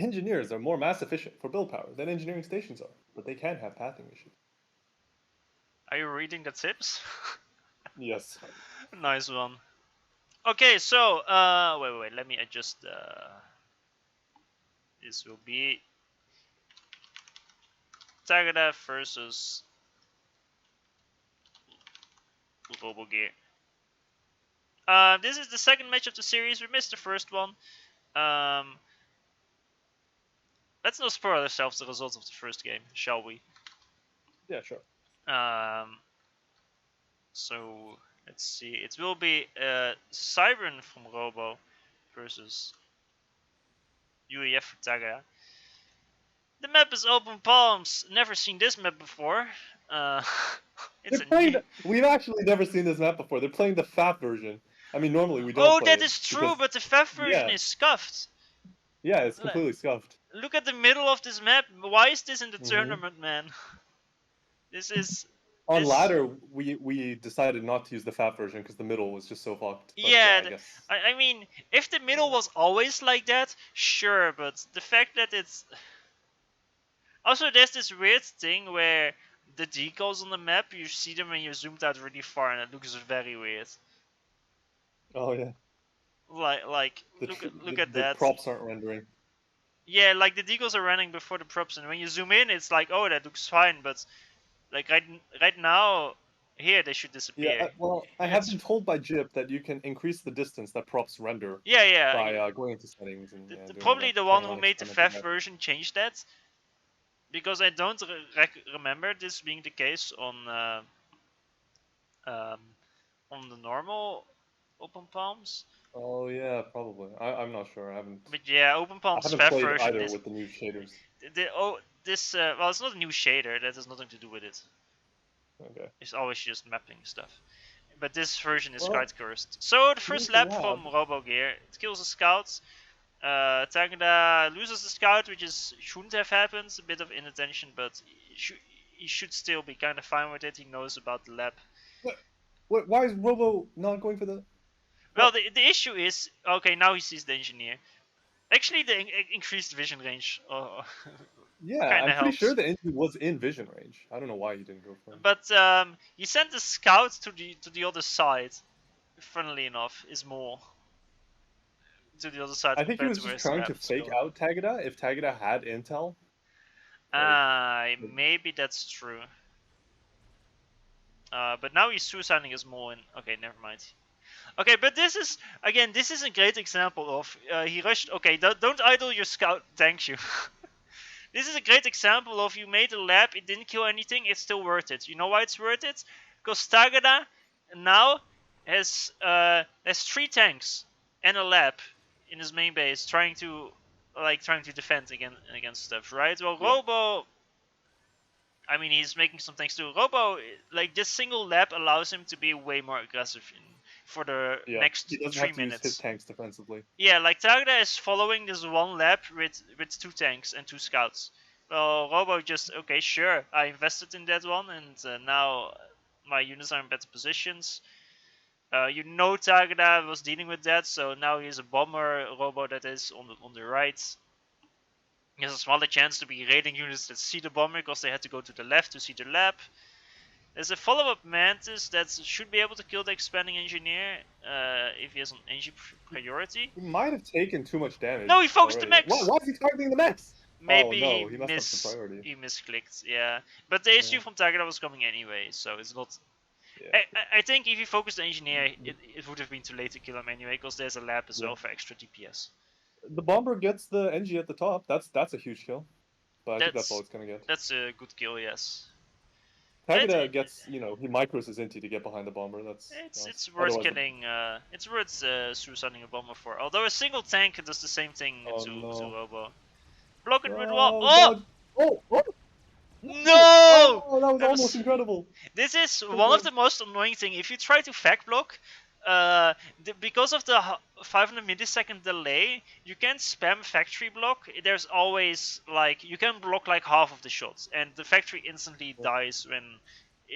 engineers are more mass efficient for build power than engineering stations are, but they can have pathing issues. Are you reading the tips? Yes. Nice one. Okay, so wait, let me adjust. This will be Tagada versus Robogear. This is the second match of the series. We missed the first one. Um, let's not spoil ourselves the results of the first game, shall we? Yeah, sure. So let's see. It will be Siren from Robo versus UEF for Tagada. The map is Open Palms. Never seen this map before. It's They're a playing. new. We've actually never seen this map before. They're playing the FAF version. I mean, normally we don't Oh, play that it is true, because but the FAF version yeah, is scuffed. yeah, it's completely scuffed. Look at the middle of this map. Why is this in the Hmm. tournament, man? This is On this. ladder, we decided not to use the FAF version because the middle was just so fucked. But yeah, Yeah, I guess. I mean, if the middle was always like that, sure, but the fact that it's also there's this weird thing where the decals on the map you see them when you're zoomed out really far, and it looks very weird. Oh yeah, Like the look at the that. props aren't rendering. Yeah, like the decals are running before the props, and when you zoom in, it's like, oh, that looks fine, but like right now, here they should Yeah, disappear. well, I have It's been told by Jip that you can increase the distance that props render yeah. by going into settings and doing all Probably that, the one turning who on made the experimental FAF map. version changed that, because I don't remember this being the case um, on the normal Open Palms. Oh yeah, probably. I'm not sure. But yeah, Open I Palms haven't FAF played version either is with the new shaders. this well, it's not a new shader. That has nothing to do with it. Okay. It's always just mapping stuff. But this version is Well, quite cursed. So the here's first the lap from lab. Robogear, it kills the scouts. Tagada loses the scout, which is shouldn't have happened. A bit of inattention, but he should still be kind of fine with it. He knows about the lab. What? Why is Robo not going for the? Well, What? the issue is okay. Now he sees the engineer. Actually, the increased vision range Yeah, kind I'm of pretty sure helps. the engine was in vision range. I don't know why he didn't go for him. But he sent the scout to the other side. Funnily enough, is more to the other side I think he compared was to where just his trying lab to is fake going. out Tagada. If Tagada had intel, like, Ah, maybe that's true. But now he's suiciding his more in. Okay, never mind. Okay, but this is again, this is a great example of he rushed. Okay, don't idle your scout. Thank you. This is a great example of you made a lab, it didn't kill anything, it's still worth it. You know why it's worth it? Because Tagada now has 3 tanks and a lab in his main base, trying to defend against stuff, right? Well, yeah, Robo, I mean, he's making some things too. Robo, like this single lab allows him to be way more aggressive for the yeah. He next doesn't three have to use his minutes. tanks defensively. Yeah, like Tagada is following this one lab with 2 tanks and 2 scouts. Well, Robo just okay, sure. I invested in that one, and now my units are in better positions. You know, Tagada was dealing with that, so now he's a bomber Robo that is on the right. He has a smaller chance to be raiding units that see the bomber because they had to go to the left to see the lab. There's a follow-up Mantis that should be able to kill the expanding engineer if he has an engie priority. He might have taken too much damage No, he focused the already. max. Why is he targeting the max? Oh Maybe no, he messed up the priority. he misclicked. Yeah, but the issue Yeah, from Tagada was coming anyway, so it's not. yeah. I think if he focused the engineer, it would have been too late to kill him anyway, because there's a lab as Yeah. well for extra DPS. The bomber gets the NG at the top. That's a huge kill. But I think that's all it's gonna get. That's a good kill, yes. Tagada gets, he micros his inti to get behind the bomber. That's It's nice. it's worth Otherwise, killing. It's worth suiciding a bomber for. Although a single tank does the same thing oh to no. Robo. Block it with wall. Oh, Oh dodge. Oh! No! no! Oh, that was That almost was. incredible. This is So one of good. the most annoying thing. If you try to fact block, because of the 500 millisecond delay, you can't spam factory block. There's always like you can block like half of the shots, and the factory instantly dies when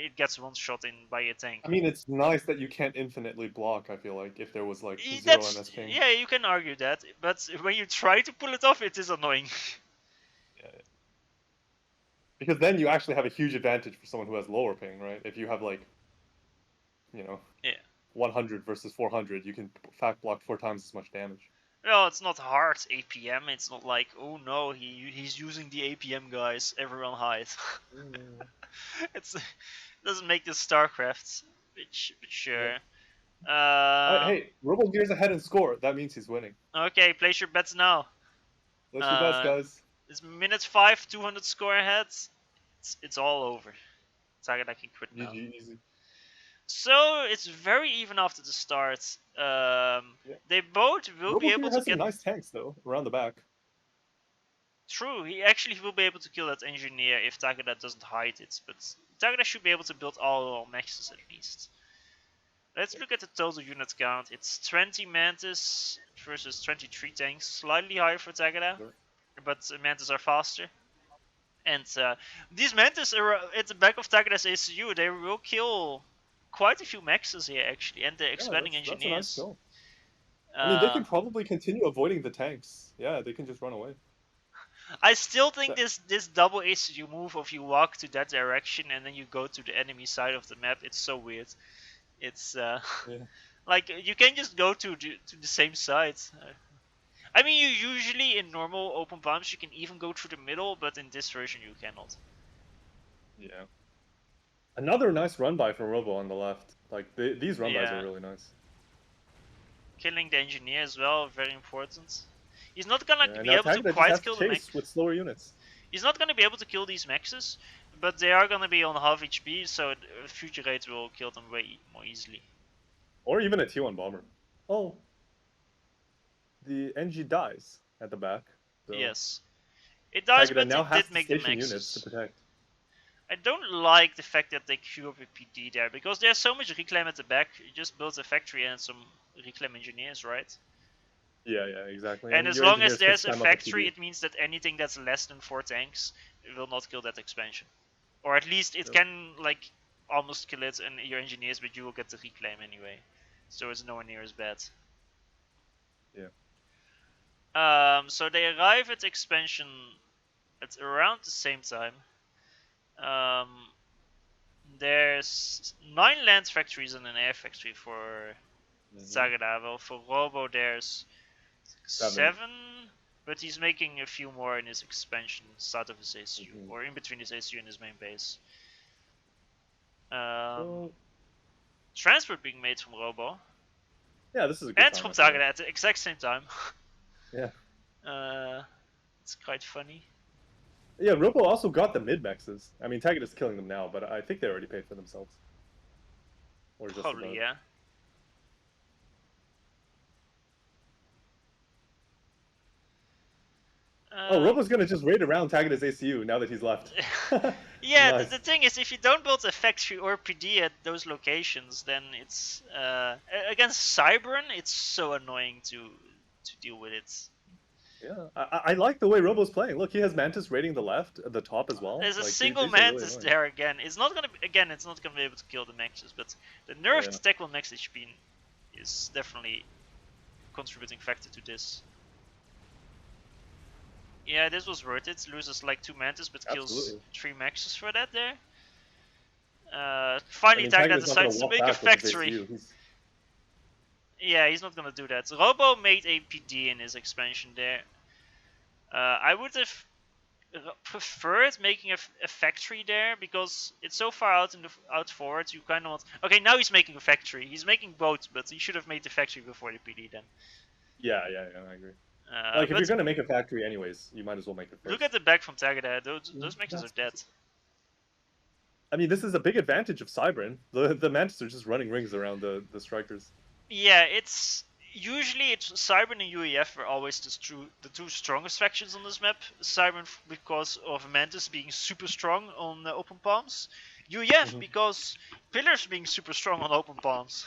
it gets one shot in by a tank. I mean, it's nice that you can't infinitely block, I feel like, if there was like 0 That's MS ping. yeah, you can argue that, but when you try to pull it off, it is annoying. Yeah. Because then you actually have a huge advantage for someone who has lower ping, right? If you have like, you know, Yeah. 100 versus 400, you can fact block 4 times as much damage. Well, it's not hard APM. It's not like, oh no, he's using the APM, guys. Everyone hide. It doesn't make this StarCraft, but sure. Yeah. Hey, Robogear's ahead in score. That means he's winning. Okay, place your bets now. Place your bets, guys. It's minute 5, 200 score ahead. It's all over. Tagada can quit now. GG, easy. So it's very even after the start. They both will be able to has get some nice tanks though around the back. True, he actually will be able to kill that engineer if Tagada doesn't hide it, but Tagada should be able to build all maxes at least. Let's look at the total unit count. It's 20 Mantis versus 23 tanks, slightly higher for Tagada, but Mantis are faster. And these Mantis are at the back of Tagada's ACU. They will kill quite a few maxes here actually, and the expanding engineers. That's a nice kill. I mean, they can probably continue avoiding the tanks. Yeah, they can just run away. I still think this double ACU move of you walk to that direction and then you go to the enemy side of the map, it's so weird. It's like you can just go to the same side. I mean, you usually in normal open bombs you can even go through the middle, but in this version you cannot. Yeah. Another nice run by from Robo on the left. Like these run bys are really nice. Killing the engineer as well, very important. He's not gonna be able to quite kill the max with slower units. He's not gonna be able to kill these maxes, but they are gonna be on half HP, so future raids will kill them way more easily. Or even a T1 bomber. Oh, the NG dies at the back. So yes, it dies, but now it has did make the maxes. Units to protect. I don't like the fact that they queue up a PD there, because there's so much reclaim at the back. You just build a factory and some reclaim engineers, right? Yeah, exactly. And as long as there's a factory, it means that anything that's less than 4 tanks will not kill that expansion. Or at least it can, like, almost kill it and your engineers, but you will get the reclaim anyway. So it's nowhere near as bad. Yeah. So they arrive at expansion at around the same time. There's 9 land factories and an air factory for Tagada. Well, for Robo there's 7, but he's making a few more in his expansion start of his ACU, or in between his ACU and his main base. Transport being made from Robo. Yeah, this is a good and from Tagada at the exact same time. Yeah. It's quite funny. Yeah, Robo also got the mid-maxes. I mean, Tagada's killing them now, but I think they already paid for themselves. Or just probably, yeah. Robo's gonna just raid around Tagada's ACU now that he's left. Yeah, nice. The thing is, if you don't build a factory or PD at those locations, then it's against Cybern, it's so annoying to deal with it. Yeah, I like the way Robo's playing. Look, he has Mantis raiding the left, the top as well. There's a single Mantis really there again. It's not gonna be able to kill the maxes, but the nerfed tackle max HP is definitely a contributing factor to this. Yeah, this was worth it. Loses like 2 Mantis, but kills 3 maxes for that there. Finally, Tagada decides to make a factory. Yeah, he's not gonna do that. Robo made a PD in his expansion there. I would have preferred making a factory there, because it's so far out forward. You kind of want. Okay, now he's making a factory. He's making boats, but he should have made the factory before the PD then. Yeah, I agree. Like, if you're gonna make a factory anyways, you might as well make it first. Look at the back from Tagada. Those maxes are dead. I mean, this is a big advantage of Cybern. The Mantis are just running rings around the strikers. Yeah, it's Cybern and UEF are always the two strongest factions on this map. Cybern because of Mantis being super strong on open palms. UEF because Pillars being super strong on open palms.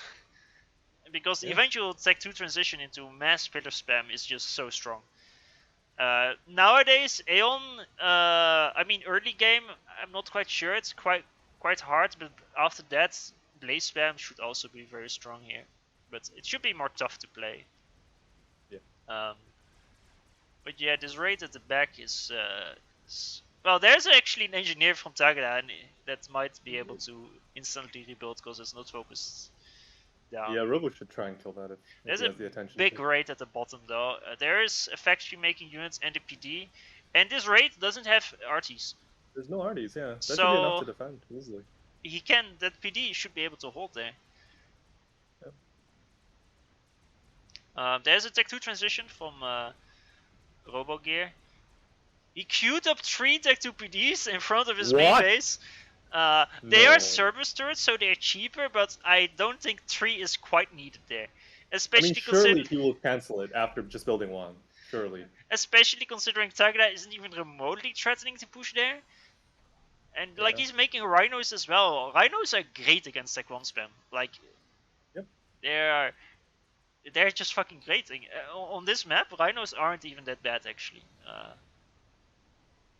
Because the eventual Tech 2 transition into mass pillar spam is just so strong. Nowadays, Aeon, I mean early game, I'm not quite sure. It's quite quite hard, but after that, Blaze Spam should also be very strong here. But it should be more tough to play. Yeah. But yeah, this raid at the back is well, there's actually an engineer from Tagada that might be able to instantly rebuild because it's not focused down. Yeah, Robo should try and kill that if There's he a has the attention. big raid at the bottom though. There is a factory making units and a PD, and this raid doesn't have arties. There's no arties, yeah. That should be So enough to defend easily. that PD should be able to hold there. Yep. There's a Tech 2 transition from Robogear. He queued up 3 Tech 2 PDs in front of his main What? base. They are No. service turrets, so they're cheaper, but I don't think 3 is quite needed there. I Especially mean, surely considering he will cancel it after just building one. Surely. especially considering Tagada isn't even remotely threatening to push there. And like Yeah. he's making rhinos as well. Rhinos are great against Tech 1 spam. Like Yep. they're just fucking great. On this map, rhinos aren't even that bad actually.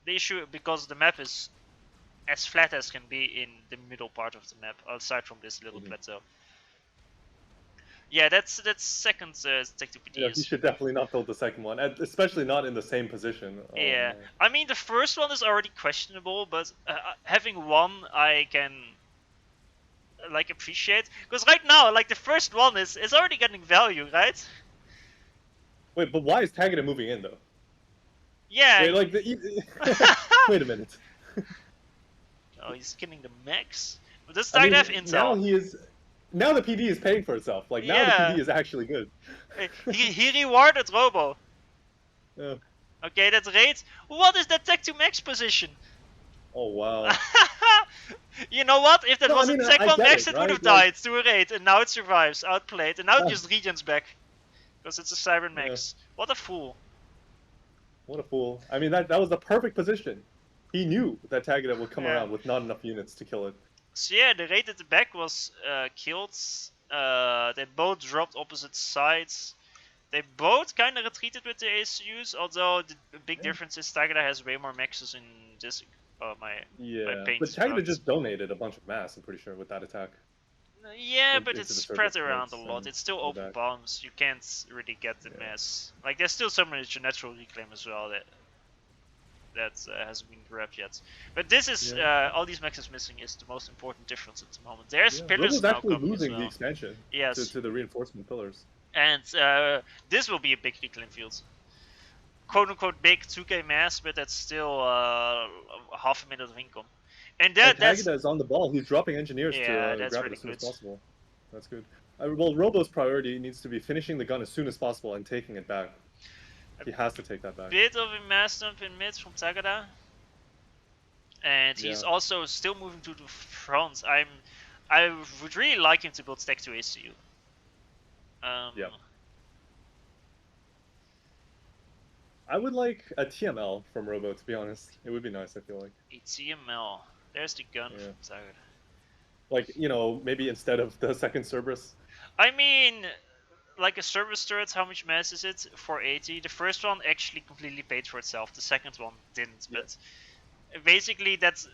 The issue because the map is as flat as can be in the middle part of the map, aside from this little plateau. Yeah, that's second Tech 2 PD. Yeah, he should definitely not build the second one, and especially not in the same position. Oh, Yeah, no. I mean the first one is already questionable, but having one I can like appreciate because right now like the first one is already getting value, right? Wait, but why is Tagada moving in though? Yeah. Wait, like wait a minute. Oh, he's killing the mechs. But does I mean, Tagada have intel? now he is. Now the PD is paying for itself. Like now Yeah. the PD is actually good. he rewarded Robo. Yeah. Okay, that's great. What is that Tech 2 max position? Oh wow. You know what? If that No, I was mean, a Tech I 1 get max, it, it would have right? died to a raid, and now it survives, outplayed, and now it Yeah. just regens back. Because it's a Siren max. What a fool. What a fool. I mean, that was the perfect position. He knew that Tagada would come Yeah. around with not enough units to kill it. So yeah, the raid at the back was killed. They both dropped opposite sides. They both kind of retreated with the ACUs, although the big difference is Tagada has way more maxes in this. Yeah, paint but is Tagada fucked. just donated a bunch of mass, I'm pretty sure, with that attack. Yeah, but into it's the spread service around a nodes lot. and It's still all open that. bombs. You can't really get the mess. Like there's still some natural reclaim as well that hasn't been grabbed yet. But this is all these maxes missing is the most important difference at the moment. There's pillars Robo's now actually coming losing as the well. expansion Yes, to the reinforcement pillars. and this will be a big reclaim field. Quote unquote big 2k mass, but that's still half a minute of income. And that's Tagada is on the ball. He's dropping engineers Yeah, to that's grab really it as soon as good. possible. That's good. Well, Robo's priority needs to be finishing the gun as soon as possible and taking it back. He has to take that back. bit of a mass dump in mid from Tagada. And he's also still moving to the front. I would really like him to build Tech 2 ACU. Yeah. I would like a TML from Robo, to be honest. It would be nice, I feel like. A TML. There's the gun from Tagada. Like, you know, maybe instead of the second Cerberus. I mean, like a service turret, how much mass is it? 480. The first one actually completely paid for itself. The second one didn't. But basically, that's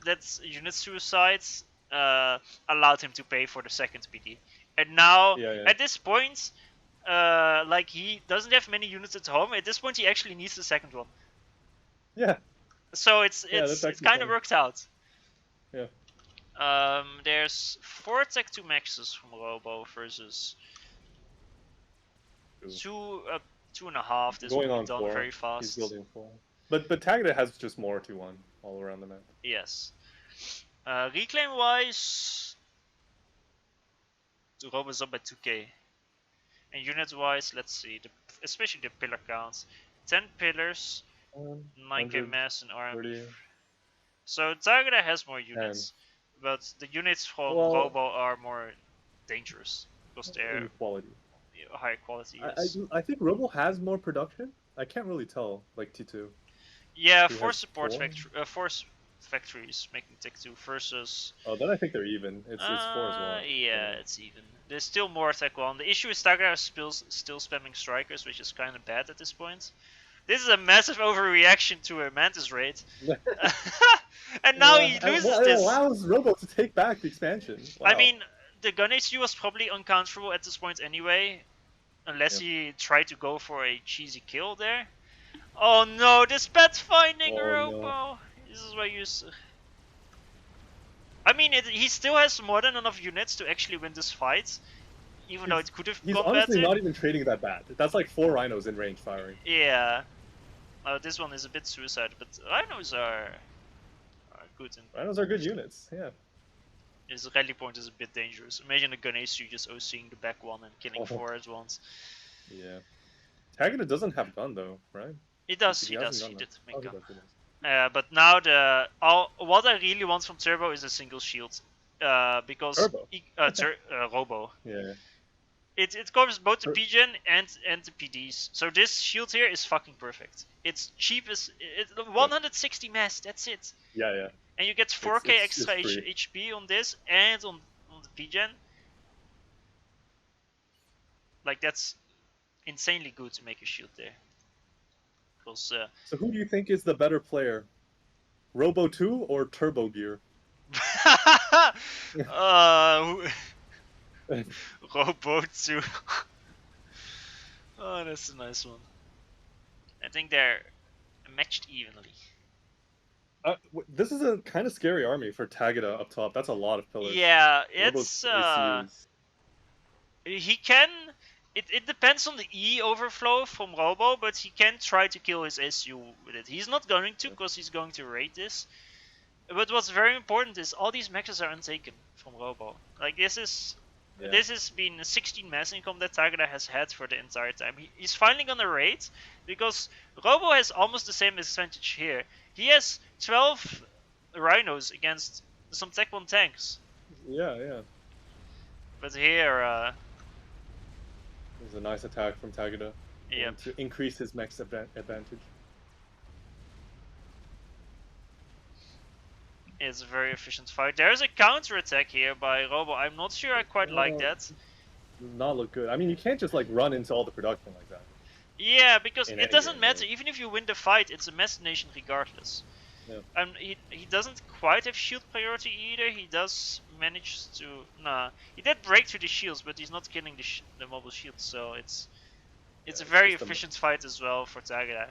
unit suicides allowed him to pay for the second PD. And now, at this point, like he doesn't have many units at home. At this point, he actually needs the second one. Yeah. So it's kind of worked out. Yeah. There's 4 Tech 2 maxes from Robo versus 2.5. This will be done 4. very fast. He's building 4. But Tagada has just more 2-1 all around the map. Yes. Reclaim wise, the Robo is up by 2k. And unit wise, let's see, especially the pillar counts. 10 pillars, 9k mass and arm. So Tagada has more units, but the units from Robo are more dangerous because they're higher quality. Yes. I think Robo has more production. I can't really tell, like T2. Yeah, 4 support factories making Tech 2 versus. Oh, then I think they're even. It's 4 as well. Yeah, it's even. There's still more Tech 1. The issue is Tagada is still spamming strikers, which is kind of bad at this point. This is a massive overreaction to a Mantis raid. And now he loses well, it this. allows Robo to take back the expansion. Wow. I mean, the gun issue was probably uncounterable at this point anyway. Unless he tried to go for a cheesy kill there. Oh no, this bad finding Robo! No. This is why you... I mean, he still has more than enough units to actually win this fight. Even though it could have gone better. He's honestly not even trading that bad. That's like 4 rhinos in range firing. Yeah. This one is a bit suicide, but rhinos are good. Rhinos are good units, yeah. His rally point is a bit dangerous. Imagine a Ganesu just OCing the back one and killing 4 at once. Yeah. Tagada doesn't have gun though, right? He does, he did make gun. He does. But now what I really want from Turbo is a single shield. Because Turbo? Robo. Yeah. It covers both the PGen and the PDs. So this shield here is fucking perfect. It's cheap as 160 mass, that's it. Yeah. And you get 4k extra HP on this and on the PGen. Like, that's insanely good to make a shield there. Because, so who do you think is the better player? Robo 2 or Turbogear? Robo 2. Oh, that's a nice one. I think they're matched evenly. This is a kind of scary army for Tagada up top. That's a lot of pillars. Yeah, it's he can. It depends on the E overflow from Robo, but he can try to kill his SU with it. He's not going to, because he's going to raid this. But what's very important is all these maxes are untaken from Robo. Like, this has been 16 mass income that Tagada has had for the entire time. He's finally gonna raid, because Robo has almost the same advantage here. He has 12 rhinos against some Tech 1 tanks. Yeah. But here, there's a nice attack from Tagada. Yeah. To increase his max advantage. It's a very efficient fight. There's a counter attack here by Robo. I'm not sure I quite like that. Does not look good. I mean, you can't just like run into all the production like that. Yeah, because it doesn't matter. Even if you win the fight, it's a mass nation regardless. Yeah. He doesn't quite have shield priority either. He does manage to... Nah, he did break through the shields, but he's not killing the mobile shields, so it's a very efficient fight as well for Tagada.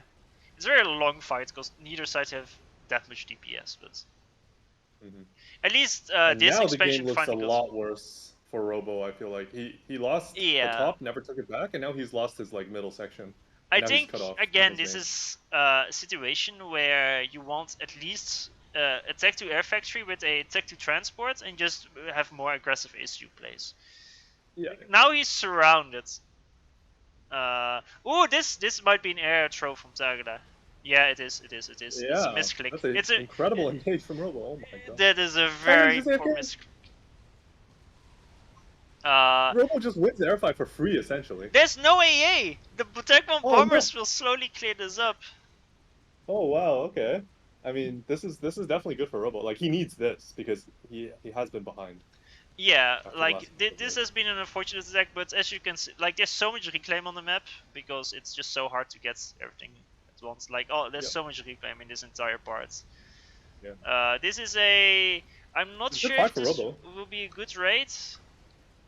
It's a very long fight, because neither side have that much DPS, but... At least this now expansion the game looks a goes lot worse for Robo. I feel like he lost the top, never took it back, and now he's lost his like middle section. I think again this is a situation where you want at least a Tech 2 air factory with a Tech 2 transport and just have more aggressive SU plays. Yeah. Now he's surrounded. Oh, this might be an air throw from Tagada. Yeah, it is. Yeah, it's a misclick. It's an incredible engage from Robo. Oh my god. That is a very poor misclick. Robo just wins the air fight for free, essentially. There's no AA! The Tech 1 bombers will slowly clear this up. Oh wow, okay. I mean, this is definitely good for Robo. Like, he needs this, because he has been behind. Yeah, like, this has been an unfortunate attack, but as you can see, like, there's so much reclaim on the map, because it's just so hard to get everything at once. Like, there's so much reclaim in this entire part. Yeah. This is I'm not sure if this will be a good raid.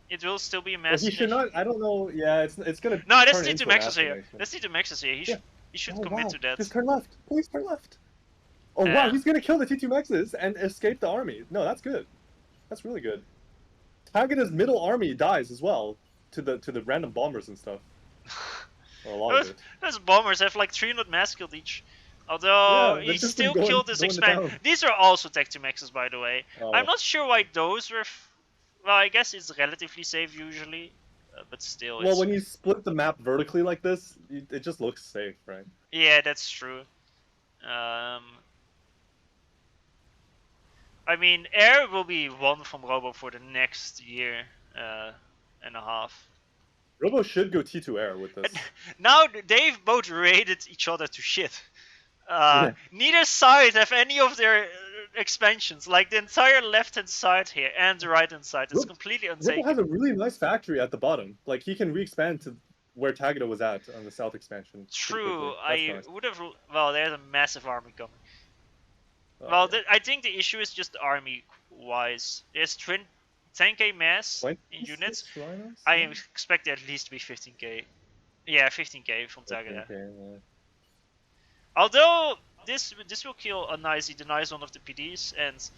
It will still be a mass. He should not. I don't know. Yeah, it's gonna. No, let's see 2 maxes here. Let's see 2 maxes here. He should commit to that. Just turn left. Please turn left. Oh wow, he's gonna kill the T2 maxes and escape the army. No, that's good. That's really good. Tagada's middle army dies as well to the random bombers and stuff. Or a lot of it. Those bombers have like 300 mass killed each. Although he still killed this expansion. These are also Tech 2 maxes, by the way. I'm not sure why those were. Well, I guess it's relatively safe usually, but still. Well, when you split the map vertically like this, it just looks safe, right? Yeah, that's true. I mean, air will be one from Robo for the next year and a half. Robo should go T2 air with this. Now they've both raided each other to shit. Neither side have any of their expansions. Like the entire left-hand side here and the right-hand side is completely untaken. Robo has a really nice factory at the bottom. Like he can re-expand to where Tagada was at on the south expansion. Pretty True, quickly. That's I nice. would have. Well, there's a massive army coming. Oh, Well, yeah. I think the issue is just army-wise. There's 10k mass in units. 26 rhinos? I Yeah. expect at least to be 15k. Yeah, 15k from Tagada. 15K, yeah. Although this will kill a the nice one of the PDs, and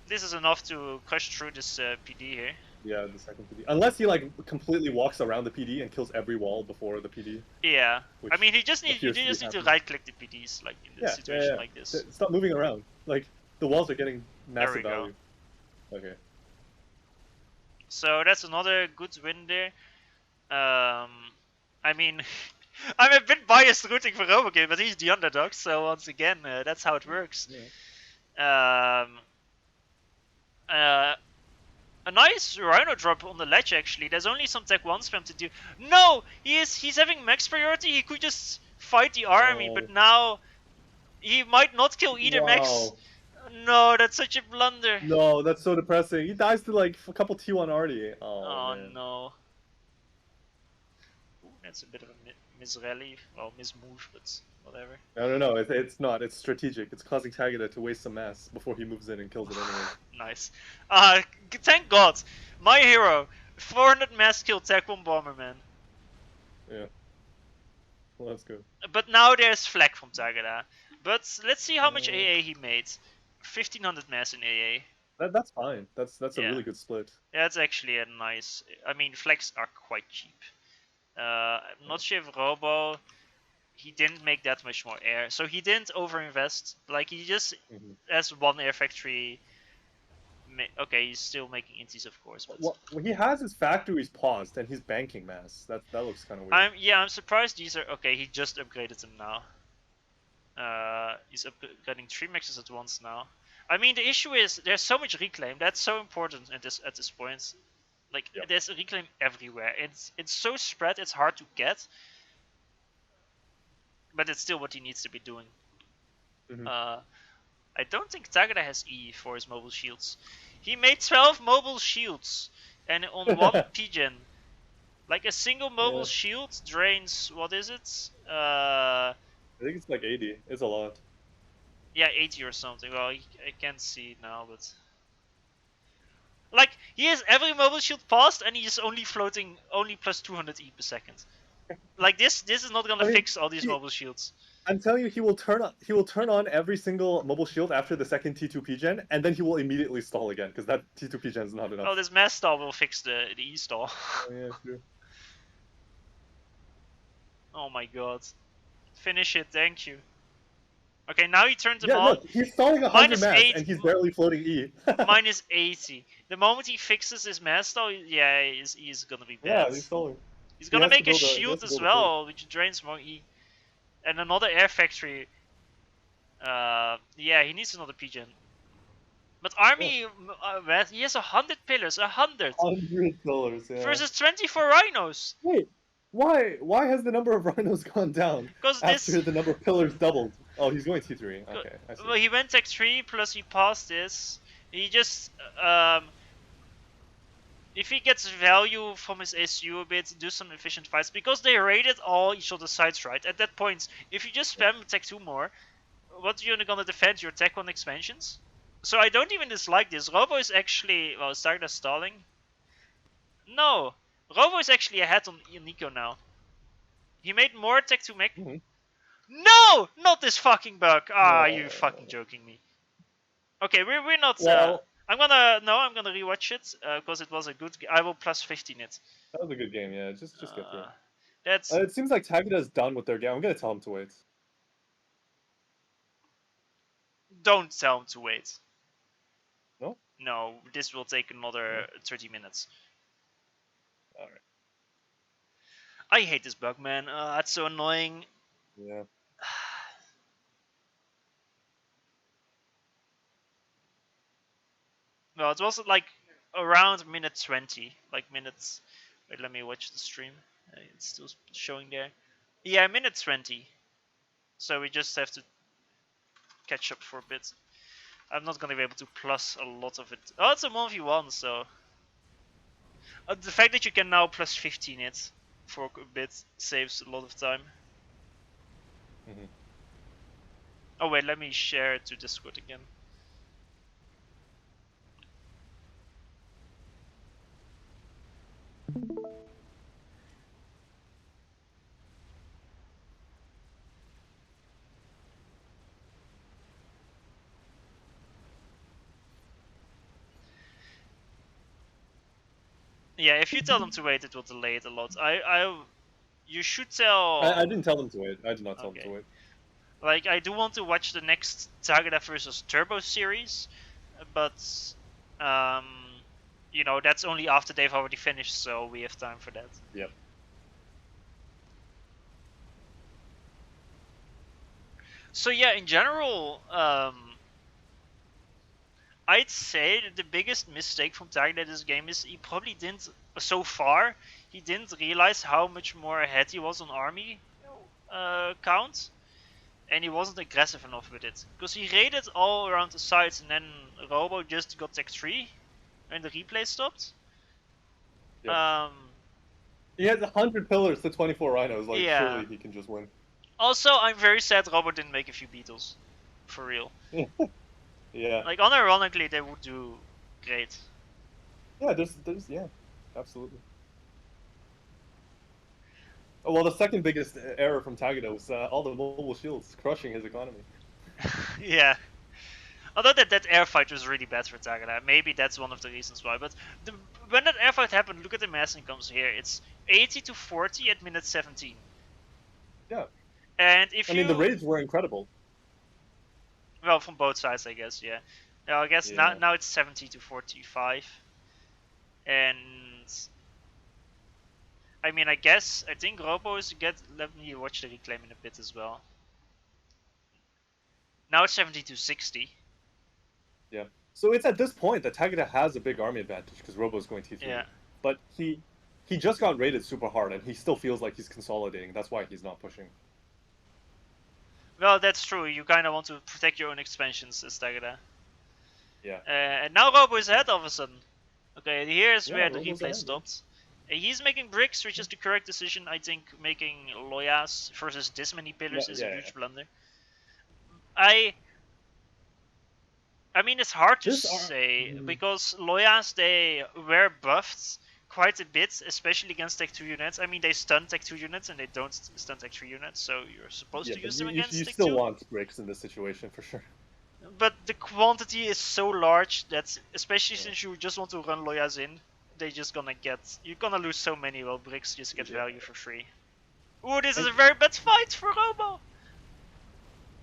this is enough to crush through this PD here. Yeah, the second PD. Unless he like completely walks around the PD and kills every wall before the PD. Yeah, I mean you just need to right click the PDs like in a situation like this. Stop moving around. Like the walls are getting massive value. Okay. So that's another good win there. I mean, I'm a bit biased rooting for Robogear, but he's the underdog, so once again, that's how it works. Yeah. A nice Rhino drop on the ledge actually. There's only some Tech 1 spam to do. No! He's having max priority, he could just fight the army, but now he might not kill either max. No, that's such a blunder. No, that's so depressing. He dies to like a couple T1 already. Oh man. no. Ooh, that's a bit of a misrally, well, mismove, but whatever. No, it's not. It's strategic. It's causing Tagada to waste some mass before he moves in and kills it anyway. Nice. Thank God, my hero, 400 mass kill Tech 1 bomber, man. Yeah. Well, that's good. But now there's flag from Tagada. But let's see how much AA he made. 1500 mass in AA. That's fine. That's a really good split. Yeah, that's actually a nice. I mean, flags are quite cheap. I'm not sure if Robo. He didn't make that much more air, so he didn't overinvest. Like he just has one air factory. Okay, he's still making inties, of course. But well, he has his factories paused and he's banking mass. That looks kind of weird. I'm surprised these are okay. He just upgraded them now. He's getting 3 maxes at once now. I mean, the issue is there's so much reclaim. That's so important at this point. Like there's a reclaim everywhere. It's so spread. It's hard to get. But it's still what he needs to be doing. I don't think Tagada has E for his mobile shields. He made 12 mobile shields, and on one pigeon, like a single mobile shield drains. What is it? I think it's like 80. It's a lot. Yeah, 80 or something. Well, I can't see now, but like he has every mobile shield passed, and he's only floating only plus 200 E per second. Like this is not gonna fix all these mobile shields. I'm telling you, he will turn on every single mobile shield after the second T2P gen, and then he will immediately stall again because that T2P gen is not enough. Oh, this mass stall will fix the E stall. Oh, yeah, true. Oh my god. Finish it, thank you. Okay, now he turns them on. Look, he's stalling 100 mass, and he's barely floating E. Minus 80. The moment he fixes his mass stall, yeah, he's gonna be bad. Yeah, he's stalling. He's gonna make a shield as well, which drains more E. And another air factory. Yeah, he needs another pigeon. But army, he has 100 pillars, 100. $100, yeah. Versus 24 rhinos. Wait, why has the number of rhinos gone down after the number of pillars doubled? Oh, he's going T3. Okay, I see. Well, he went Tech 3 plus he passed this. He just if he gets value from his SU a bit, do some efficient fights, because they raided all each other's sides, right? At that point, if you just spam Tech 2 more, what are you gonna defend your Tech 1 expansions? So I don't even dislike this. Robo is actually, well, Tagada stalling. No, Robo is actually ahead on Nico now. He made more Tech 2 mech. No, not this fucking bug. Ah, you fucking joking me. Okay, we're not. Well, I'm gonna rewatch it because it was a good. I will plus 15 it. That was a good game, yeah. Just get through. That's. It seems like Tagada's done with their game. I'm gonna tell him to wait. Don't tell him to wait. No. No, this will take another 30 minutes. All right. I hate this bug, man. It's so annoying. Yeah. Well, it was like around minute 20, like minutes. Wait, let me watch the stream. It's still showing there. Yeah, minute 20. So we just have to catch up for a bit. I'm not gonna be able to plus a lot of it. Oh, it's a 1v1, so the fact that you can now plus 15 it for a bit, saves a lot of time. Mm-hmm. Oh wait, let me share it to Discord again. Yeah, if you tell them to wait, it will delay it a lot. You should tell. I didn't tell them to wait. I did not tell them to wait. Like, I do want to watch the next Tagada versus Turbo series, but you know, that's only after they've already finished, so we have time for that. Yep. So yeah, in general, I'd say that the biggest mistake from Tagada this game is he probably didn't, so far, he didn't realize how much more ahead he was on army count, and he wasn't aggressive enough with it. Because he raided all around the sites, and then Robo just got tech 3 when the replay stopped. Yep. He has 100 pillars to 24 rhinos, like, yeah. Surely he can just win. Also, I'm very sad Robo didn't make a few beetles. For real. Yeah. Like, unironically, they would do great. Yeah, yeah, absolutely. Oh, well, the second biggest error from Tagada was all the mobile shields crushing his economy. Yeah. Although that air fight was really bad for Tagada, maybe that's one of the reasons why. But when that air fight happened, look at the mass incomes here. It's 80 to 40 at minute 17. Yeah. And if I mean, the raids were incredible. Well, from both sides, I guess, yeah. I guess now it's 70 to 45. And I mean, I think Robo is let me watch the reclaim in a bit as well. Now it's 70 to 60. Yeah. So it's at this point that Tagada has a big army advantage because Robo is going T3. Yeah. But he just got raided super hard and he still feels like he's consolidating. That's why he's not pushing. Well, that's true. You kind of want to protect your own expansions as Tagada. Yeah. And now Robo is ahead all of a sudden. Okay, here's where the Robo's replay stopped. He's making bricks, which is the correct decision. I think making LotS versus this many pillars is a huge blunder. I mean, it's hard to say because LotS, they were buffed quite a bit, especially against Tech 2 units. I mean, they stun Tech 2 units and they don't stun Tech 3 units, so you're supposed to use them against Tech 2. You still want bricks in this situation for sure. But the quantity is so large that, especially since you just want to run LotS in, you're gonna lose so many, while bricks just get value for free. Ooh, this is a very bad fight for Robo!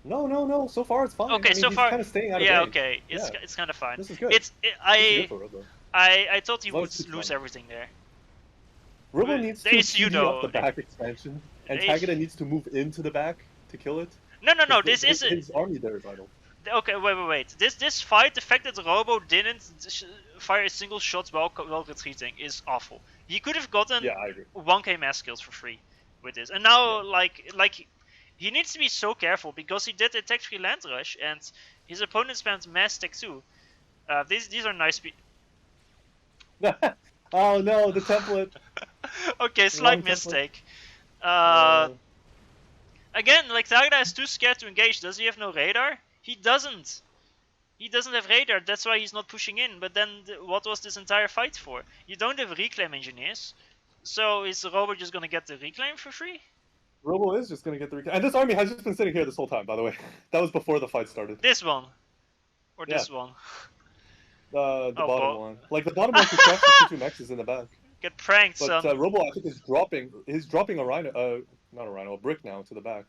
No. So far it's fine. Okay, I mean, so far, kind of staying out of range. Okay, it's kind of fine. This is good. I thought he would lose everything there. Robo needs to PD up the back expansion, and Tagada needs to move into the back to kill it. No, this isn't. His army there is idle. Okay, wait. This fight, the fact that Robo didn't fire a single shot while retreating is awful. He could have gotten 1k mass kills for free with this, and now like he needs to be so careful because he did a tech 3 land rush and his opponent spammed mass tech 2. These are nice. Oh no, the template. Okay, slight mistake. Again, like Tagada is too scared to engage. Does he have no radar? He doesn't. He doesn't have radar. That's why he's not pushing in. But then, what was this entire fight for? You don't have reclaim engineers, so is Robo just gonna get the reclaim for free? Robo is just gonna get the reclaim, and this army has just been sitting here this whole time. By the way, that was before the fight started. This one, or this one. The bottom one. Like the bottom one, crash the 2 mexes in the back. Get pranked, but, son. Robo, I think, is dropping. He's dropping a rhino. Not a rhino, a brick now to the back.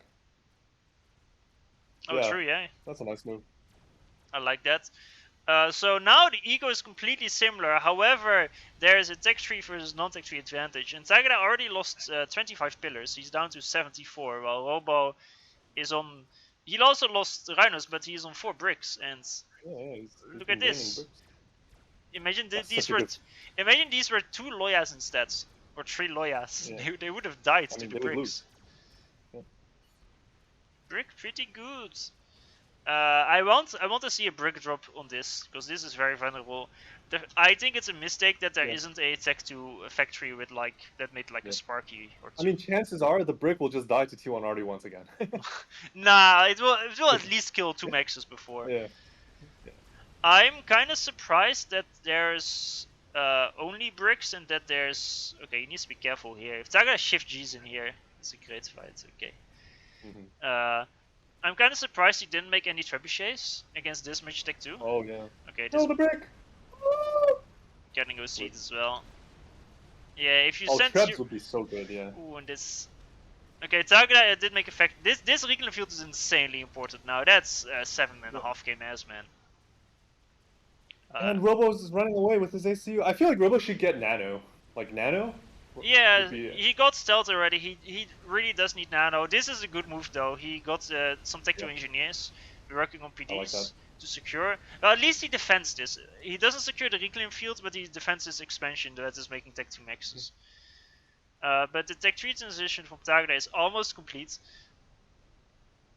Oh, true, yeah. That's a nice move. I like that. So now the ego is completely similar. However, there is a tech 3 versus non-tech 3 advantage. And Tagada already lost 25 pillars. He's down to 74, while Robo is on... He also lost rhinos, but he's on 4 bricks. And he's look at this. Imagine these were 2 LotS instead, or 3 LotS. Yeah. They would have died to the bricks. Yeah. Brick, pretty good. I want to see a brick drop on this because this is very vulnerable. I think it's a mistake that there isn't a Tech 2 factory with like that made like a Sparky or two. I mean, chances are the brick will just die to T1 RD once again. Nah, it will at least kill 2 Maxes before. Yeah. I'm kind of surprised that there's only bricks and that there's... Okay, he needs to be careful here. If Tagada shift G's in here, it's a great fight. Okay. I'm kind of surprised he didn't make any trebuchets against this much Tech 2. Oh yeah. Okay, this the brick! getting OC'd as well. Yeah, if you Oh, send... Trebs would be so good, yeah. Ooh, and this... Okay, Tagada did make effect. This reclaim field is insanely important now. That's 7.5k mass, man. And Robo's is running away with his ACU. I feel like Robo should get Nano. Like Nano? Yeah, he got stealth already. He really does need Nano. This is a good move though. He got some Tech 2 engineers working on PDs to secure. Well, at least he defends this. He doesn't secure the reclaim field, but he defends this expansion that is making Tech 2 maxes. But the Tech 3 transition from Tagada is almost complete.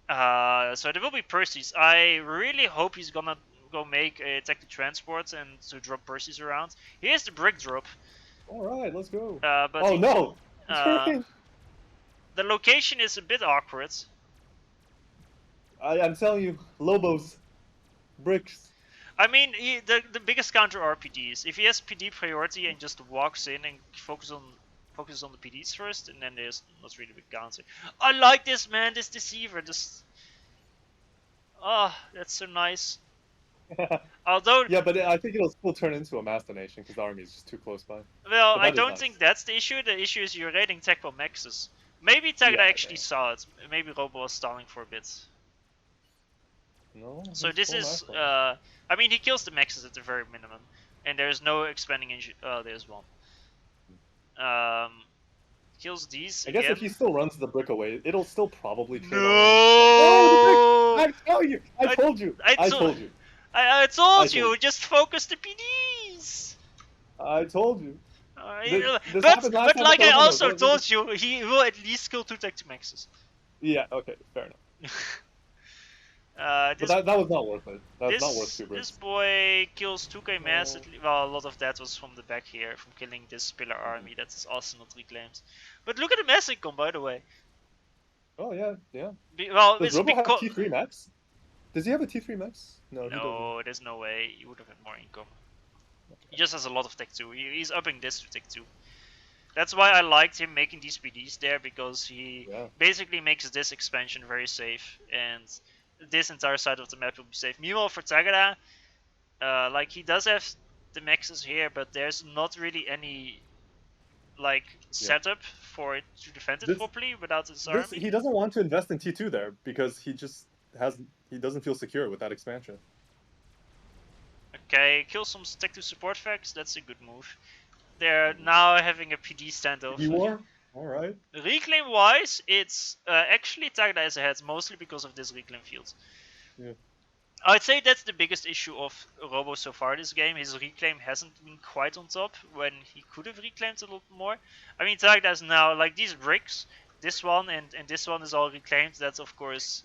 So there will be Percy's. I really hope he's gonna go make a Tech 2 transport and to drop Percy's around. Here's the brick drop. Alright, let's go. But oh no! The location is a bit awkward. I'm telling you, Lobos. Bricks. I mean, the biggest counter are PDs. If he has PD priority and just walks in and focuses on the PDs first, and then there's not really a big counter. I like this, man, this Deceiver. Oh, that's so nice. Although... Yeah, but I think it'll still turn into a mass donation because the army is just too close by. Well, I don't think that's the issue. The issue is you're raiding Tech Bomb Maxes. Maybe Tagada actually saw it. Maybe Robo was stalling for a bit. No. So this is... I mean, he kills the Maxes at the very minimum. And there's no expanding engine... Oh, there's one. Kills these I guess again. if he still runs the brick away, it'll still probably trade No! Oh, the brick! I tell you! I told you! I told you! I told you! Just focus the PDs! I told you. But like I also told you, he will at least kill 2 Tech 2 Maxes. Yeah, okay, fair enough. But that was not worth it. That was not worth 2 bricks. This boy kills 2k mass. Well, a lot of that was from the back here, from killing this pillar army that is also not reclaimed. But look at the mass income, by the way. Oh yeah, yeah. Well, does Robo have T3 max? Does he have a T3 max? No, he doesn't. There's no way. He would have had more income. Okay. He just has a lot of Tech 2. He's upping this to Tech 2. That's why I liked him making these PDs there, because he basically makes this expansion very safe, and this entire side of the map will be safe. Meanwhile, for Tagada, like, he does have the maxes here, but there's not really any like setup for it to defend it properly without his army. He doesn't want to invest in T2 there because he doesn't feel secure with that expansion. Okay, kill some Tech 2 support facts. That's a good move. They're now having a PD standoff. PD war? Alright. Reclaim wise, it's actually Tagada is ahead, mostly because of this reclaim field. Yeah. I'd say that's the biggest issue of Robo so far this game. His reclaim hasn't been quite on top when he could have reclaimed a lot more. I mean, Tagada is now, like, these bricks, this one and this one is all reclaimed. That's, of course,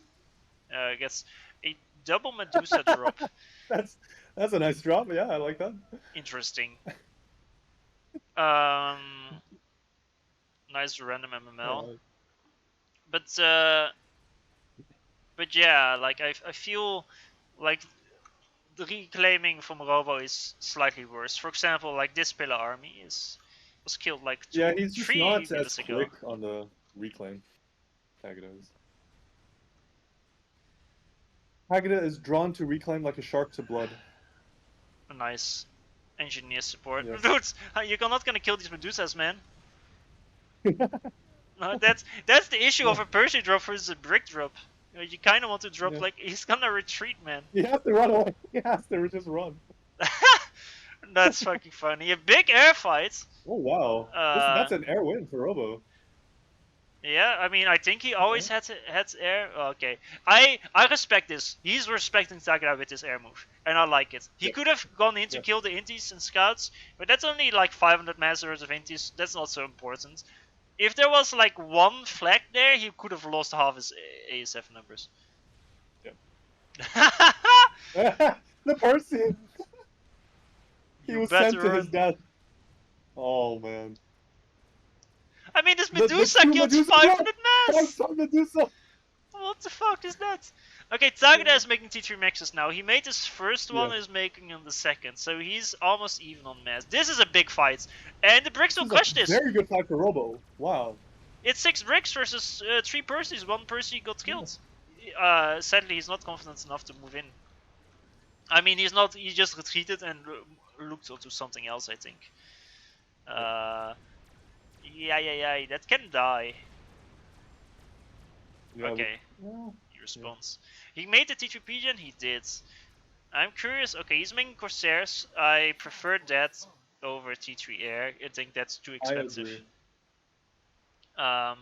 gets a double Medusa drop. That's a nice drop, yeah, I like that. Interesting. Nice random MML. But yeah, like I feel like the reclaiming from Robo is slightly worse. For example, like this pillar army was killed like 3 yeah, he's just not minutes as quick on the reclaim. Tagada is. Tagada is drawn to reclaim like a shark to blood. A nice engineer support. Yes. Dude, you're not gonna kill these Medusas, man. No, that's the issue of a Percy drop versus a brick drop. You kind of want to drop like he's gonna retreat, man. He has to run away. He has to just run. That's fucking funny. A big air fight. Oh wow, that's an air win for Robo. Yeah, I mean, I think he always had air. Okay, I respect this. He's respecting Tagada with this air move, and I like it. He could have gone in to kill the intis and scouts, but that's only like 500 mass worth of intis. That's not so important. If there was like one flag there, he could have lost half his ASF numbers. Yeah. The Percy! He You was better sent to his run. death. Oh man. I mean, this The Medusa two killed Medusa 500 mass! Five-star Medusa! What the fuck is that? Okay, Tagada is making T3 maxes now. He made his first one, Yeah. is making on the second, so he's almost even on mass. This is a big fight, and the bricks This will is a crush this. very good fight for Robo. Wow. It's 6 bricks versus 3 Percys. 1 Percy got killed. Sadly, he's not confident enough to move in. I mean, he's not. He just retreated and looked to something else, I think. Yeah, that can die. Yeah, Okay, well, he responds. He made the T3 pigeon, he did. I'm curious, okay, he's making Corsairs. I prefer that over T3 Air. I think that's too expensive. I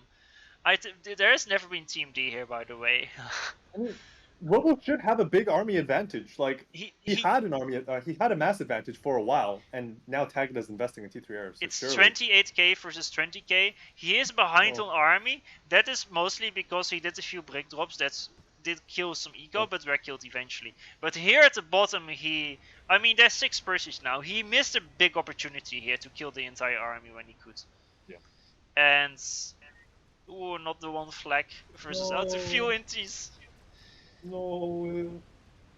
agree. There has never been Team D here, by the way. I mean, Robo should have a big army advantage. Like he had an army, he had a mass advantage for a while, and now Tagada's investing in T3 Air. So It's surely... 28k versus 20k. He is behind Oh. on army. That is mostly because he did a few brick drops that did kill some eco, but were killed eventually. But here at the bottom, I mean, there's 6 Percies now. He missed a big opportunity here to kill the entire army when he could. Yeah. And ooh, not the one flag versus out a few inties. No, bring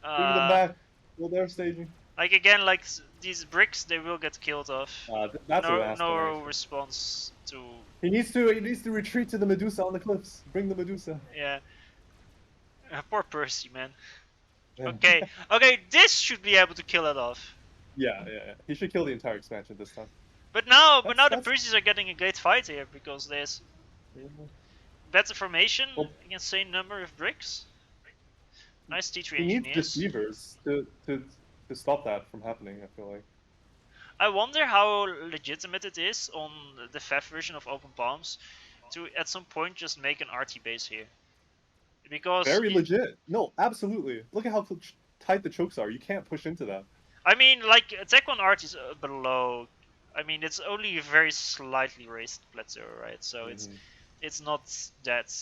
them back. Well, they're staging. Like again, like these bricks, they will get killed off. That's no response to. He needs to retreat to the Medusa on the cliffs. Bring the Medusa. Yeah. Poor Percy, man. Yeah. Okay, this should be able to kill it off. Yeah. He should kill the entire expansion this time. But now the Percys are getting a great fight here because there's better formation, insane number of bricks. Nice T3 he engineers. needs deceivers to stop that from happening, I feel like. I wonder how legitimate it is on the FAF version of Open Palms to at some point just make an RT base here. Because very legit. No, absolutely. Look at how tight the chokes are. You can't push into that. I mean, like, Attack 1 art is below. I mean, it's only a very slightly raised plateau, right? So it's not that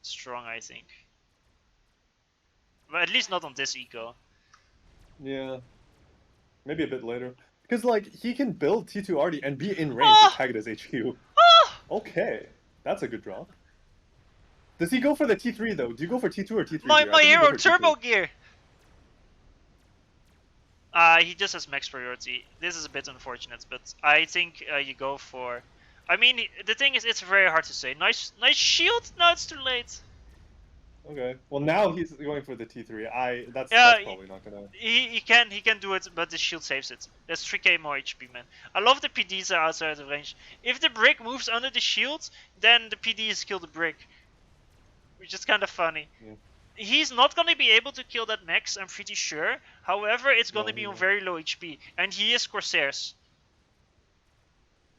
strong, I think. But at least not on this eco. Yeah. Maybe a bit later. Because, like, he can build T2 Arty and be in range of Tagada's HQ. Okay. That's a good drop. Does he go for the T3, though? Do you go for T2 or T3? My hero, Turbogear! He just has max priority. This is a bit unfortunate, but I think you go for... I mean, the thing is, it's very hard to say. Nice shield? No, it's too late. Okay. Well, now he's going for the T3. That's probably not gonna... He can do it, but the shield saves it. That's 3k more HP, man. I love the PDs are outside of range. If the brick moves under the shield, then the PDs kill the brick. Which is kind of funny. Yeah. He's not going to be able to kill that max, I'm pretty sure. However, it's going to be on very low HP. And he is Corsairs.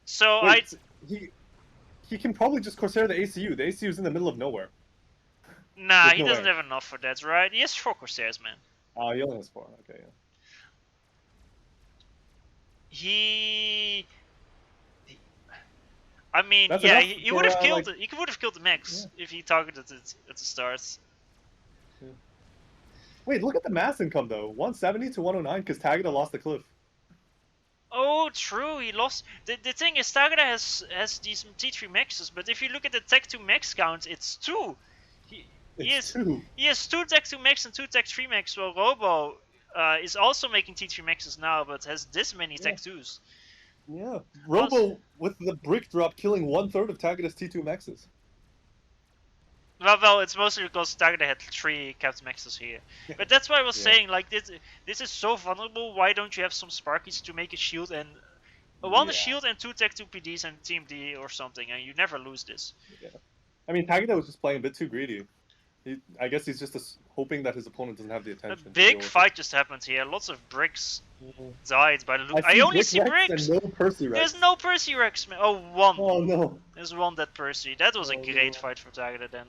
So he can probably just Corsair the ACU. The ACU is in the middle of nowhere. Nah, he doesn't have enough for that, right? He has 4 Corsairs, man. Oh, he only has 4. Okay, yeah. I mean, that's yeah, enough he would have killed it. He would have killed the max if he targeted it at the start. Yeah. Wait, look at the mass income though. 170 to 109 because Tagada lost the cliff. Oh, true. He lost. The thing is, Tagada has these T3 maxes, but if you look at the Tech 2 max count, it's 2. He has 2 Tech 2 max and 2 Tech 3 max. Well, Robo is also making T3 maxes now, but has this many Tech 2s. Yeah, Robo with the brick drop killing 1/3 of Tagada's T2 maxes. Well, it's mostly because Tagada had 3 capped maxes here. But that's why I was saying, like, this is so vulnerable. Why don't you have some Sparkies to make a shield and one shield and 2 Tech 2 PDs and Team D or something, and you never lose this. Yeah, I mean Tagada was just playing a bit too greedy. I guess he's just hoping that his opponent doesn't have the attention. A big fight just happened here. Lots of bricks died by the loot. I only see bricks. And no Percy Rex. There's no Percy Rex, man. Oh, one. Oh no. There's one dead Percy. That was a great fight for Tagada then.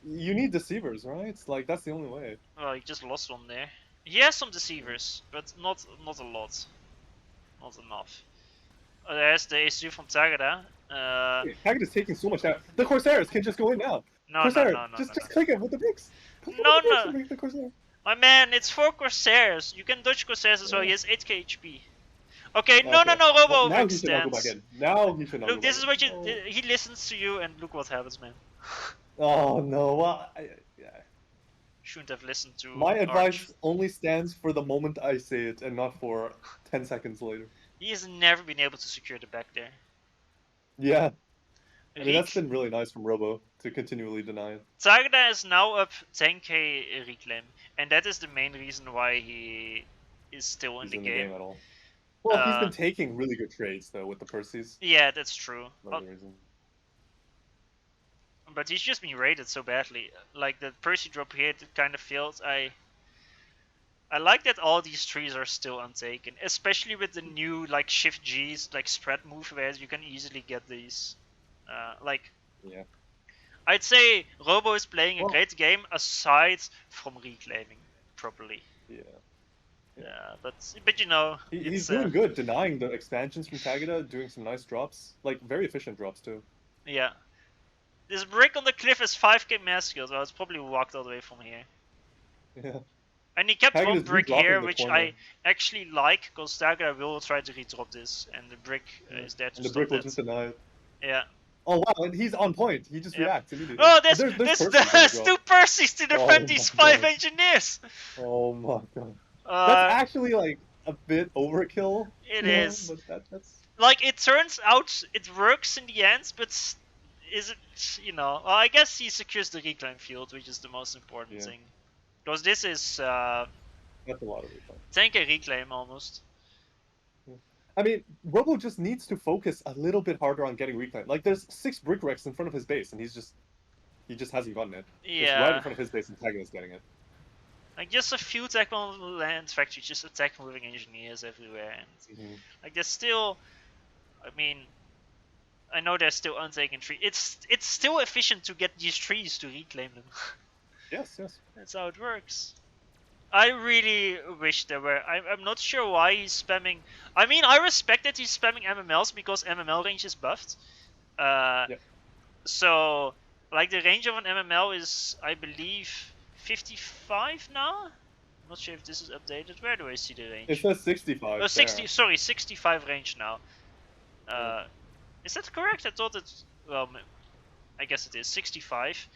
You need deceivers, right? It's like that's the only way. Well, he just lost one there. He has some deceivers, but not a lot. Not enough. There's the ACU from Tagada. Tagada's taking so much damage. The Corsairs can just go in now. No, Corsair, no. just click it with the bricks. No, no. Make the Corsair. My man, it's 4 Corsairs. You can dodge Corsairs as well. He has 8k HP. Okay, no, Okay. Robo Well, now he should not go back overextends. in. Now he should not Look, go this back is in. what you. Oh. He listens to you, and look what happens, man. Oh no! Well, yeah. Shouldn't have listened to. My advice Arch. only stands for the moment I say it, and not for 10 seconds later. He has never been able to secure the back there. Yeah. I mean, that's Reek. been really nice from Robo to continually deny it. Tagada is now up 10k reclaim, and that is the main reason why he is still in He's the in the game. game at all. Well, he's been taking really good trades though with the Percy's. Yeah, that's true. Another reason. But he's just been raided so badly. Like the Percy drop here, it kind of failed. I like that all these trees are still untaken, especially with the new like shift G's like spread move where you can easily get these. Yeah. I'd say Robo is playing a great game aside from reclaiming properly. Yeah. Yeah, but you know, he's doing good, denying the expansions from Tagada, doing some nice drops, like very efficient drops too. Yeah. This brick on the cliff is 5k mass skills. Well, it's probably walked all the way from here. Yeah. And he kept one brick here, which corner. I actually like, because Tagada will try to redrop this, and the brick is there to and the stop brick will that. just deny it. Yeah. Oh wow, and he's on point. He just reacts immediately. Oh, there's 2 Percys to defend these 5 engineers! Oh my god. That's actually like a bit overkill. It is. But that's... Like, it turns out it works in the end, but is it, you know... Well, I guess he secures the reclaim field, which is the most important thing. Because this is... that's a lot of reclaim. 10k reclaim, almost. I mean, Robo just needs to focus a little bit harder on getting reclaim. Like, there's 6 brick wrecks in front of his base, and he just hasn't gotten it. Yeah. It's right in front of his base, and Tagada's getting it. Like, just a few tech on land factories, just attack moving engineers everywhere, and like there's still, I mean, I know there's still untaken trees. It's still efficient to get these trees to reclaim them. Yes. That's how it works. I really wish there were. I'm not sure why he's spamming. I mean, I respect that he's spamming MMLs because MML range is buffed. So, like, the range of an MML is, I believe, 55 now? I'm not sure if this is updated. Where do I see the range? It says 65. Oh, 60. Sorry, 65 range now. Is that correct? I thought it. Well, I guess it is 65.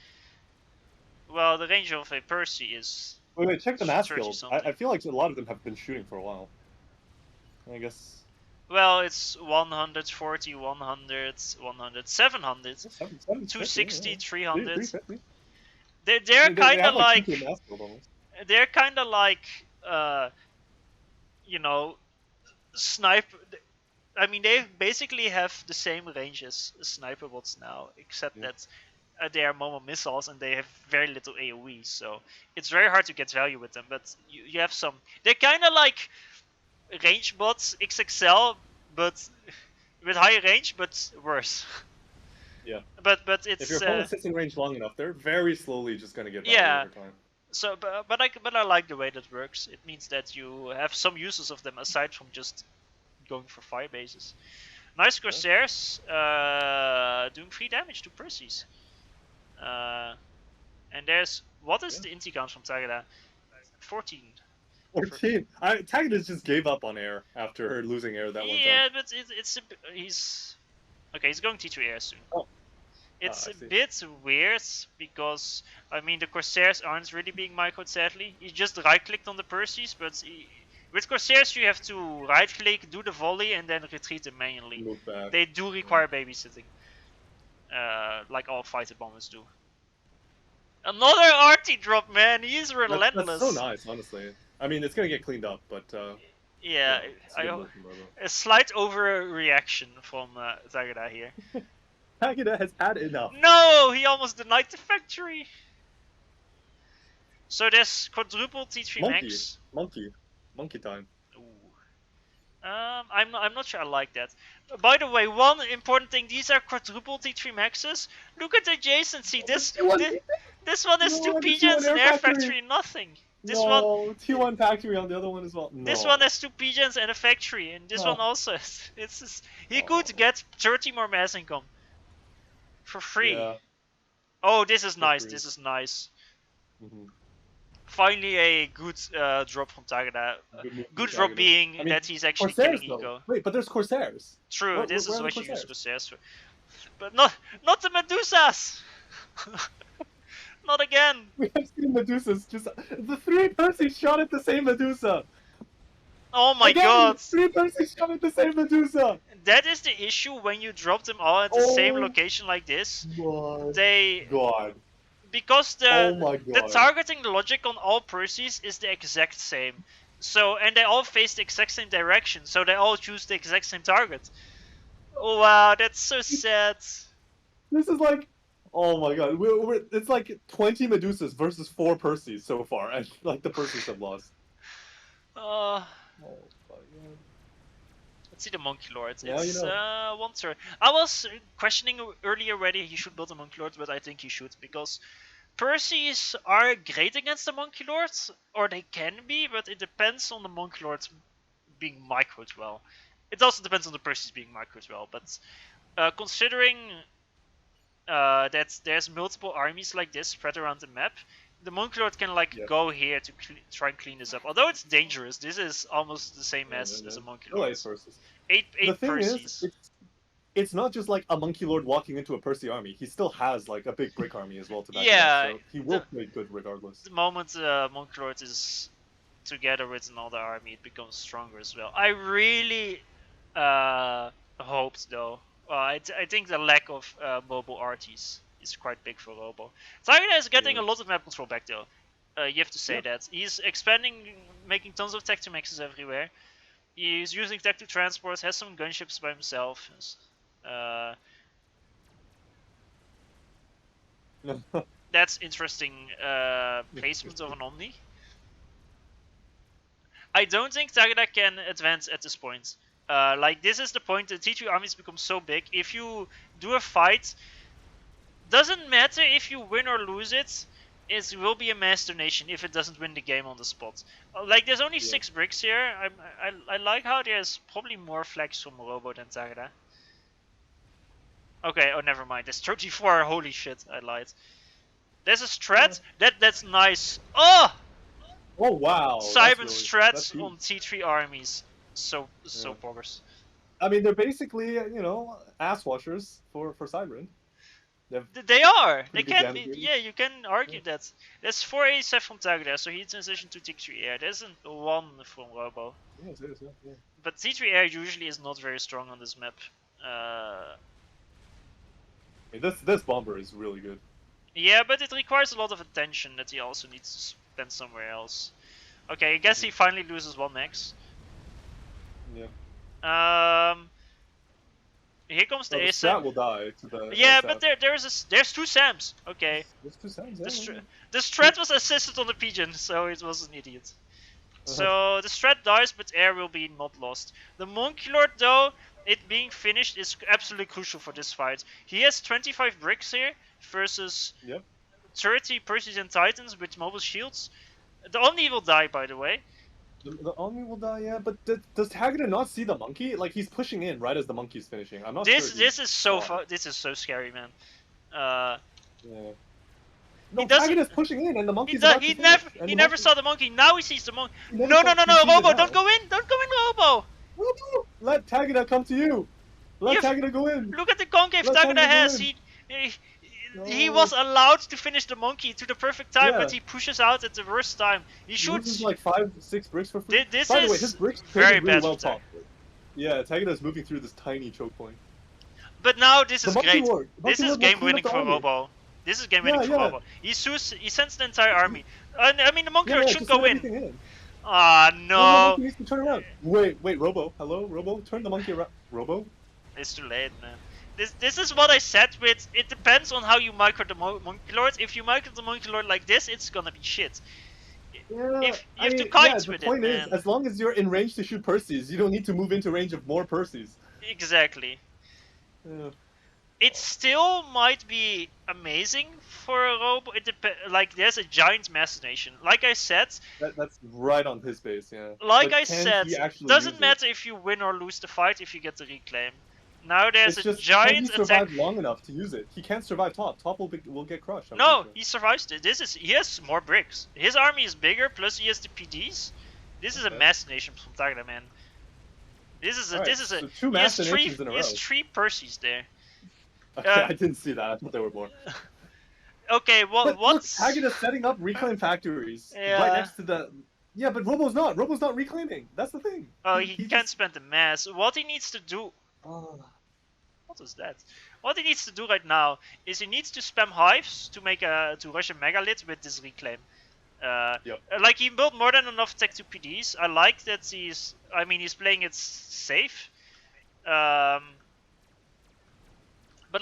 Well, the range of a Percy is. Wait, check the mass skills. I feel like a lot of them have been shooting for a while. I guess. Well, it's 140, 100, 100, 700, 260, 300. They're kind of like. They're kind of like, you know, sniper. I mean, they basically have the same range as sniper bots now, except that they are Momo missiles and they have very little AoE, so it's very hard to get value with them. But you have some. They're kind of like range bots XXL, but with higher range, but worse. Yeah. But it's. If your opponent sits in range long enough, they're very slowly just gonna get value over time. So, but I like the way that works. It means that you have some uses of them aside from just going for fire bases. Nice Corsairs, doing 3 damage to Percy's. And there's what is the inti count from Tagada? 14. 14. Tagada just gave up on air after losing air that one time. Yeah, but he's okay. He's going T2 air soon. It's a bit weird because, I mean, the Corsairs aren't really being microed, sadly. He just right-clicked on the Percy's, but with Corsairs you have to right-click, do the volley, and then retreat them manually. They do require babysitting, like all fighter bombers do. Another RT drop, man! He's relentless. That's so nice, honestly. I mean, it's gonna get cleaned up, but... yeah, a slight overreaction from Tagada here. Tagada has had enough. No, he almost denied the factory. So there's quadruple T3 max. Monkey time. Ooh. I'm not sure I like that. By the way, one important thing: these are quadruple T3 maxes. Look at the adjacency. This one has 2 pigeons, an air factory, nothing. This one T1 factory on the other one as well. No. This one has 2 pigeons and a factory, and this one also has. He could get 30 more mass income. For free. Yeah. Oh, this is nice. This is nice. Finally, a good drop from Tagada. Good drop Tagada. being that he's actually killing Eco. Wait, but there's Corsairs. True, this where is are why the she used Corsairs? Corsairs. But not the Medusas! Not again! We have seen Medusas just... The 3 Perseus shot at the same Medusa! Oh my god! 3 Perseus shot at the same Medusa! That is the issue when you drop them all at the same location like this. My god. Because Oh my the god. targeting logic on all Perseus is the exact same. So, and they all face the exact same direction, so they all choose the exact same target. Oh wow, that's so sad. This is like, oh my god, it's like 20 Medusas versus 4 Perseus so far, and like the Perseus have lost. Oh my god. Let's see the Monkey Lord. Yeah, it's one turn. I was questioning earlier whether he should build a Monkey Lord, but I think he should, because Perseus are great against the Monkey Lords, or they can be, but it depends on the Monkey Lords being microed well. It also depends on the Perseus being microed well, but considering that there's multiple armies like this spread around the map, the Monkey Lord can go here to try and clean this up. Although it's dangerous, this is almost the same as a Monkey Lord. Eight Perseus. It's not just like a Monkey Lord walking into a Percy army. He still has like a big brick army as well to back up, so he will play good regardless. The moment Monkey Lord is together with another army, it becomes stronger as well. I really hoped though. I think the lack of mobile arties is quite big for Robo. Tagada is getting a lot of map control back though. You have to say that. He's expanding, making tons of Tech 2 Maxes everywhere. He's using Tech 2 transports, has some gunships by himself. That's interesting placement of an Omni. I don't think Tagada can advance at this point. Like, this is the point the T3 armies become so big. If you do a fight, doesn't matter if you win or lose it, it will be a mass donation if it doesn't win the game on the spot. Like, there's only 6 bricks here. I like how there's probably more flags from Robo than Tagada. Okay, oh never mind. There's 34. Holy shit, I lied. There's a strat. That's nice. Oh! Oh wow. Simon strats on T3 armies. So poggers. I mean, they're basically, you know, ass washers for Cybran. They are. They can be. Yeah, you can argue that. That's 487 from Tagada, so he transitioned to T3 Air. There's a 1 from Robo. Yeah, it is, yeah. But T3 Air usually is not very strong on this map. This bomber is really good. Yeah, but it requires a lot of attention that he also needs to spend somewhere else. Okay, I guess he finally loses 1 max. Yeah. Here comes the ASAP. Strat will die to the yeah, ASAP. but there's 2 Sams. Okay. There's 2 Sams. Yeah, the strat was assisted on the pigeon, so it was an idiot. So the strat dies, but air will be not lost. The Monkey Lord, though, it being finished is absolutely crucial for this fight. He has 25 bricks here versus 30 Perseus and Titans with mobile shields. The Omni will die, by the way. The Omni will die, yeah, but does Tagada not see the monkey? Like, he's pushing in right as the monkey's finishing. I'm not sure. This is so scary, man. Yeah. No, Tagada's pushing in, and the monkey's about to finish. He never saw the monkey. Now he sees the monkey. No, Robo, don't go in! Don't go in, Robo! Robo! Let Tagada come to you! Let Tagada go in! Look at the concave Tagada has! He was allowed to finish the monkey to the perfect time, but he pushes out at the worst time. He shoots... He like 5-6 bricks for free. This By the way, his bricks very really bad well topped. Yeah, Tagada's moving through this tiny choke point. But now this is great. This is game winning for Robo. This is game winning for Robo. He sends the entire army. I mean, the monkey Lord should go in. Ah, no. The monkey needs to turn around. Wait, Robo. Hello, Robo. Turn the monkey around. Robo? It's too late, man. This is what I said with, it depends on how you micro the Monkey Lord. If you micro the Monkey Lord like this, it's gonna be shit. Yeah, you have to kite with it, man. The point is, as long as you're in range to shoot Perseus, you don't need to move into range of more Perseus. Exactly. Yeah. It still might be amazing for a Robo. Like, there's a giant mass donation. Like I said... That's right on his base, yeah. Like I said, doesn't matter if you win or lose the fight if you get the reclaim. Now there's It's a just, can he giant survive attack. long enough to use it? He can't survive top. Top will get crushed. I'm No, pretty he survives it. He has more bricks. His army is bigger, plus he has the PDs. This is a Okay. mass nation from Tagada, man. This is a Alright, this is a so two he has master nations in a row. three Perseus there. Okay, I didn't see that. I thought there were more. Okay, well, But what's look, Tagada's setting up reclaim factories right yeah. next to the. Yeah, but Robo's not. Robo's not reclaiming. That's the thing. Oh, he he can't just. spend the mass. What he needs to do. Oh. What was that? What he needs to do right now is he needs to spam hives to make to rush a megalith with this reclaim. Yep. Like he built more than enough tech 2 PDs. I like that he's. I mean, he's playing it safe. But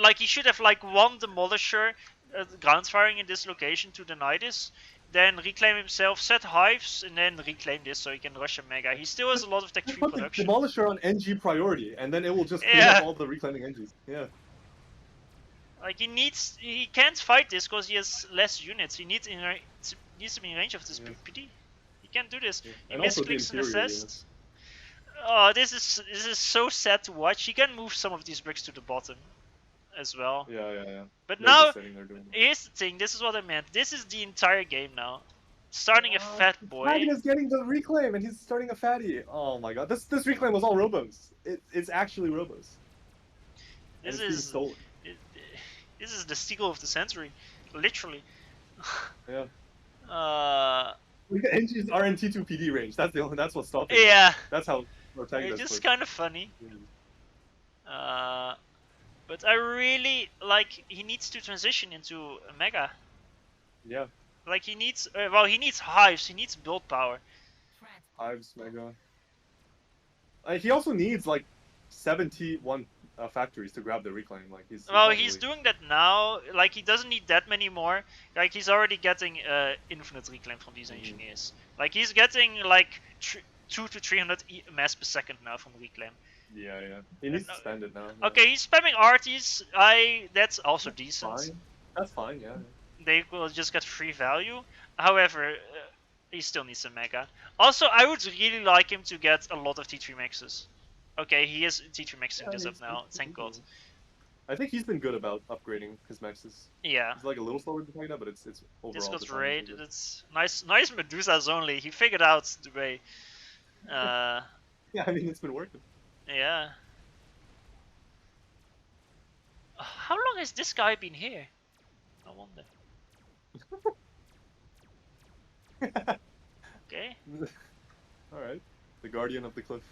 like he should have like one demolisher ground firing in this location to deny this. Then reclaim himself, set hives, and then reclaim this so he can rush a mega. He still has a lot of tech 3 Put the production. demolisher on NG priority, and then it will just clean Yeah. up all the reclaiming NGs. Yeah. Like he can't fight this because he has less units. He needs to be in range of this big PD. He can't do this. Yeah. He And also the misclicks an inferior assist. units. Oh, this is so sad to watch. He can move some of these bricks to the bottom as well. Yeah. But They're now just sitting there doing it. here's the thing. This is what I meant. This is the entire game now. Starting a Fatboy. Tagada's getting the reclaim, and he's starting a fatty. Oh my god, this reclaim was all Robos. It's actually Robos. This And it's being is stolen. this is the steal of the century, literally. Yeah. Uh, NG's are in T2 PD range. That's what's stopping. yeah. That's how Tagada's It's just kind of funny. Mm. But I really like. He needs to transition into a mega. Yeah. Like he needs. Well, he needs hives. He needs build power. Hives, mega. He also needs like 71 factories to grab the reclaim. Like he's. Well, not he's really- doing that now. Like he doesn't need that many more. Like he's already getting infinite reclaim from these engineers. Like he's getting like 2 to 300 mass per second now from reclaim. Yeah. He needs to spend it now. Okay, he's spamming arties. That's also decent. Fine. That's fine. Yeah. They will just get free value. However, he still needs a mega. Also, I would really like him to get a lot of T3 maxes. Okay, he is T3 maxing this up now. Thank God. I think he's been good about upgrading his maxes. Yeah. He's like a little slower than Tagada, but it's overall. This the got time raid. good. It's nice Medusas only. He figured out the way. Yeah, I mean it's been working. Yeah. How long has this guy been here? I wonder. Okay. All right, the guardian of the cliff.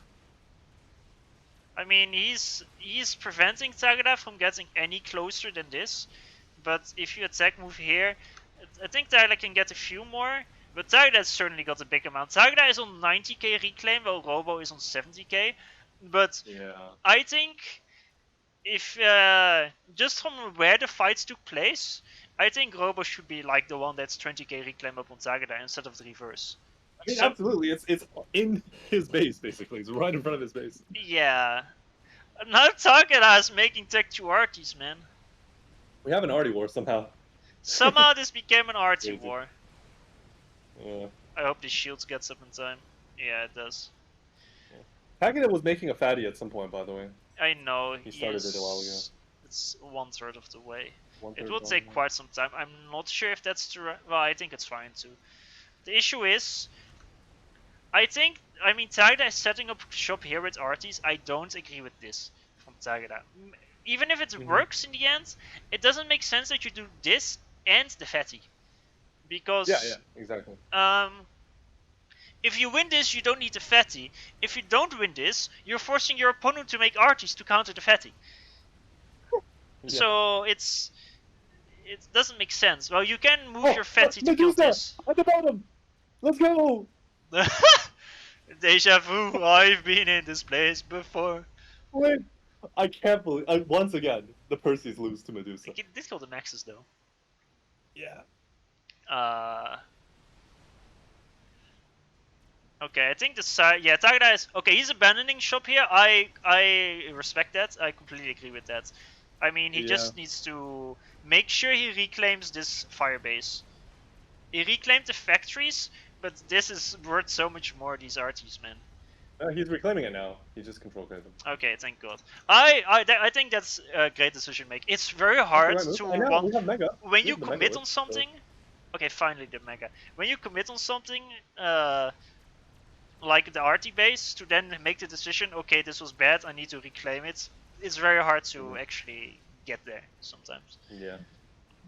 I mean, he's preventing Tagada from getting any closer than this. But if you attack move here, I think Tagada can get a few more. But Tagada certainly got a big amount. Tagada is on 90k reclaim, while Robo is on 70k. But Yeah. I think if just from where the fights took place, I think Robo should be like the one that's 20k reclaim up on Tagada instead of the reverse. I mean, So- absolutely. It's in his base basically. It's right in front of his base. Yeah. Now Tagada is making tech 2 arties, man. We have an arty war somehow. Somehow this became an arty Crazy. war. Yeah. I hope the shields gets up in time. Yeah, it does. Tagada was making a fatty at some point, by the way. I know. He started it a while ago. It's 1/3 of the way. One-third It will gone, take yeah. quite some time. I'm not sure if that's the right. Well, I think it's fine too. The issue is, I mean, Tagada is setting up shop here with arties. I don't agree with this from Tagada. Even if it works in the end, it doesn't make sense that you do this and the fatty. Because Yeah, exactly. if you win this, you don't need the fatty. If you don't win this, you're forcing your opponent to make arties to counter the fatty. Yeah. So it doesn't make sense. Well, you can move your fatty to kill Medusa! this. At the bottom! Let's go! Deja vu, I've been in this place before. Wait! I can't believe... once again, the Perseus lose to Medusa. This killed the maxes though. Yeah. Okay, I think the side. Yeah, Tagada is okay. He's abandoning shop here. I respect that. I completely agree with that. I mean, he just needs to make sure he reclaims this fire base. He reclaimed the factories, but this is worth so much more. These arties, man. He's reclaiming it now. He just control cleared them. Okay, thank God. I think that's a great decision making. It's very That's the hard right move. to And now we have Mega. when We you have the Mega commit whip, on something. Okay, finally the Mega. When you commit on something, like the RT base, to then make the decision, okay, this was bad, I need to reclaim it. It's very hard to actually get there sometimes. Yeah.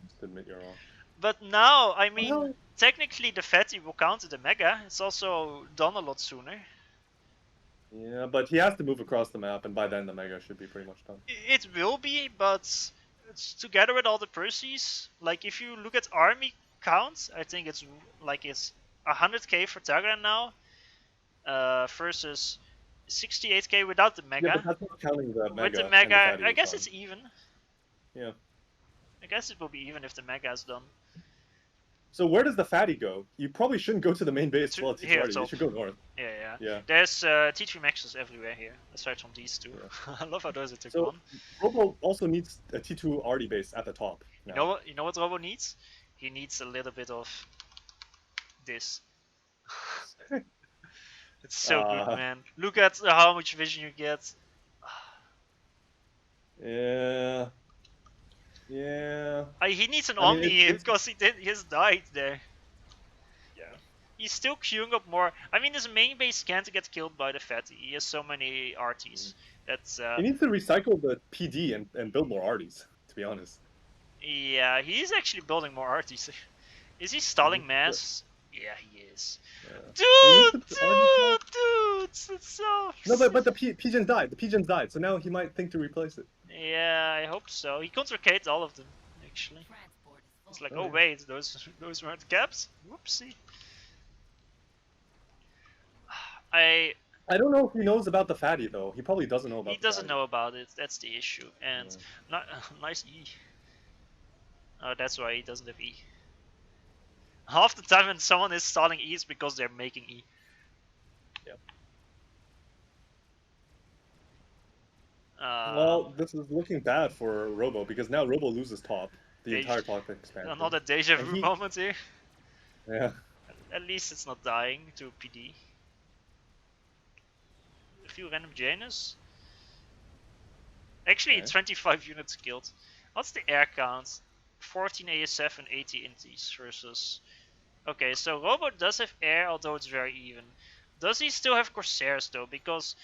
Just admit you're wrong. But now, I mean, Well, technically the Fatty will counter the Mega. It's also done a lot sooner. yeah, but he has to move across the map, and by then the Mega should be pretty much done. It will be, but it's together with all the Percies, like if you look at army count, I think it's 100k for Tagada now, versus 68k without the Mega. Yeah, but that's not counting the Mega. With the Mega, and the I guess done. it's even. Yeah. I guess it will be even if the Mega is done. So where does the Fatty go? You probably shouldn't go to the main base. Well, it's Here, already. You should go north. Yeah. There's T3 Maxes everywhere here, aside from these two. Yeah. I love how those are took So one. Robo also needs a T2 arty base at the top. Now. You know what Robo needs? He needs a little bit of this. It's so good, man. Look at how much vision you get. Yeah. Yeah. He needs an Omni because he has died there. Yeah. He's still queuing up more. I mean, his main base can't get killed by the Fatty. He has so many RTs. That's. He needs to recycle the PD and build more arties. To be honest. Yeah, he's actually building more RTs. Is he stalling mass? Yeah, he is. Yeah. Dude, it's so. No, but the pigeons died. The pigeons died, so now he might think to replace it. Yeah, I hope so. He contracated all of them, actually. It's like, oh wait, those weren't caps? Whoopsie. I don't know if he knows about the Fatty though. He probably doesn't know about. He doesn't know about it. That's the issue. And nice E. Oh, that's why he doesn't have E. Half the time when someone is stalling E is because they're making E. Yep. Well, this is looking bad for Robo because now Robo loses top. The entire top expansion. Another deja vu moment here. Yeah. At least it's not dying to PD. A few random Janus. Actually, 25 units killed. What's the air count? 14 ASF and 80 inties versus... Okay, so Robo does have air, although it's very even. Does he still have Corsairs though? Because...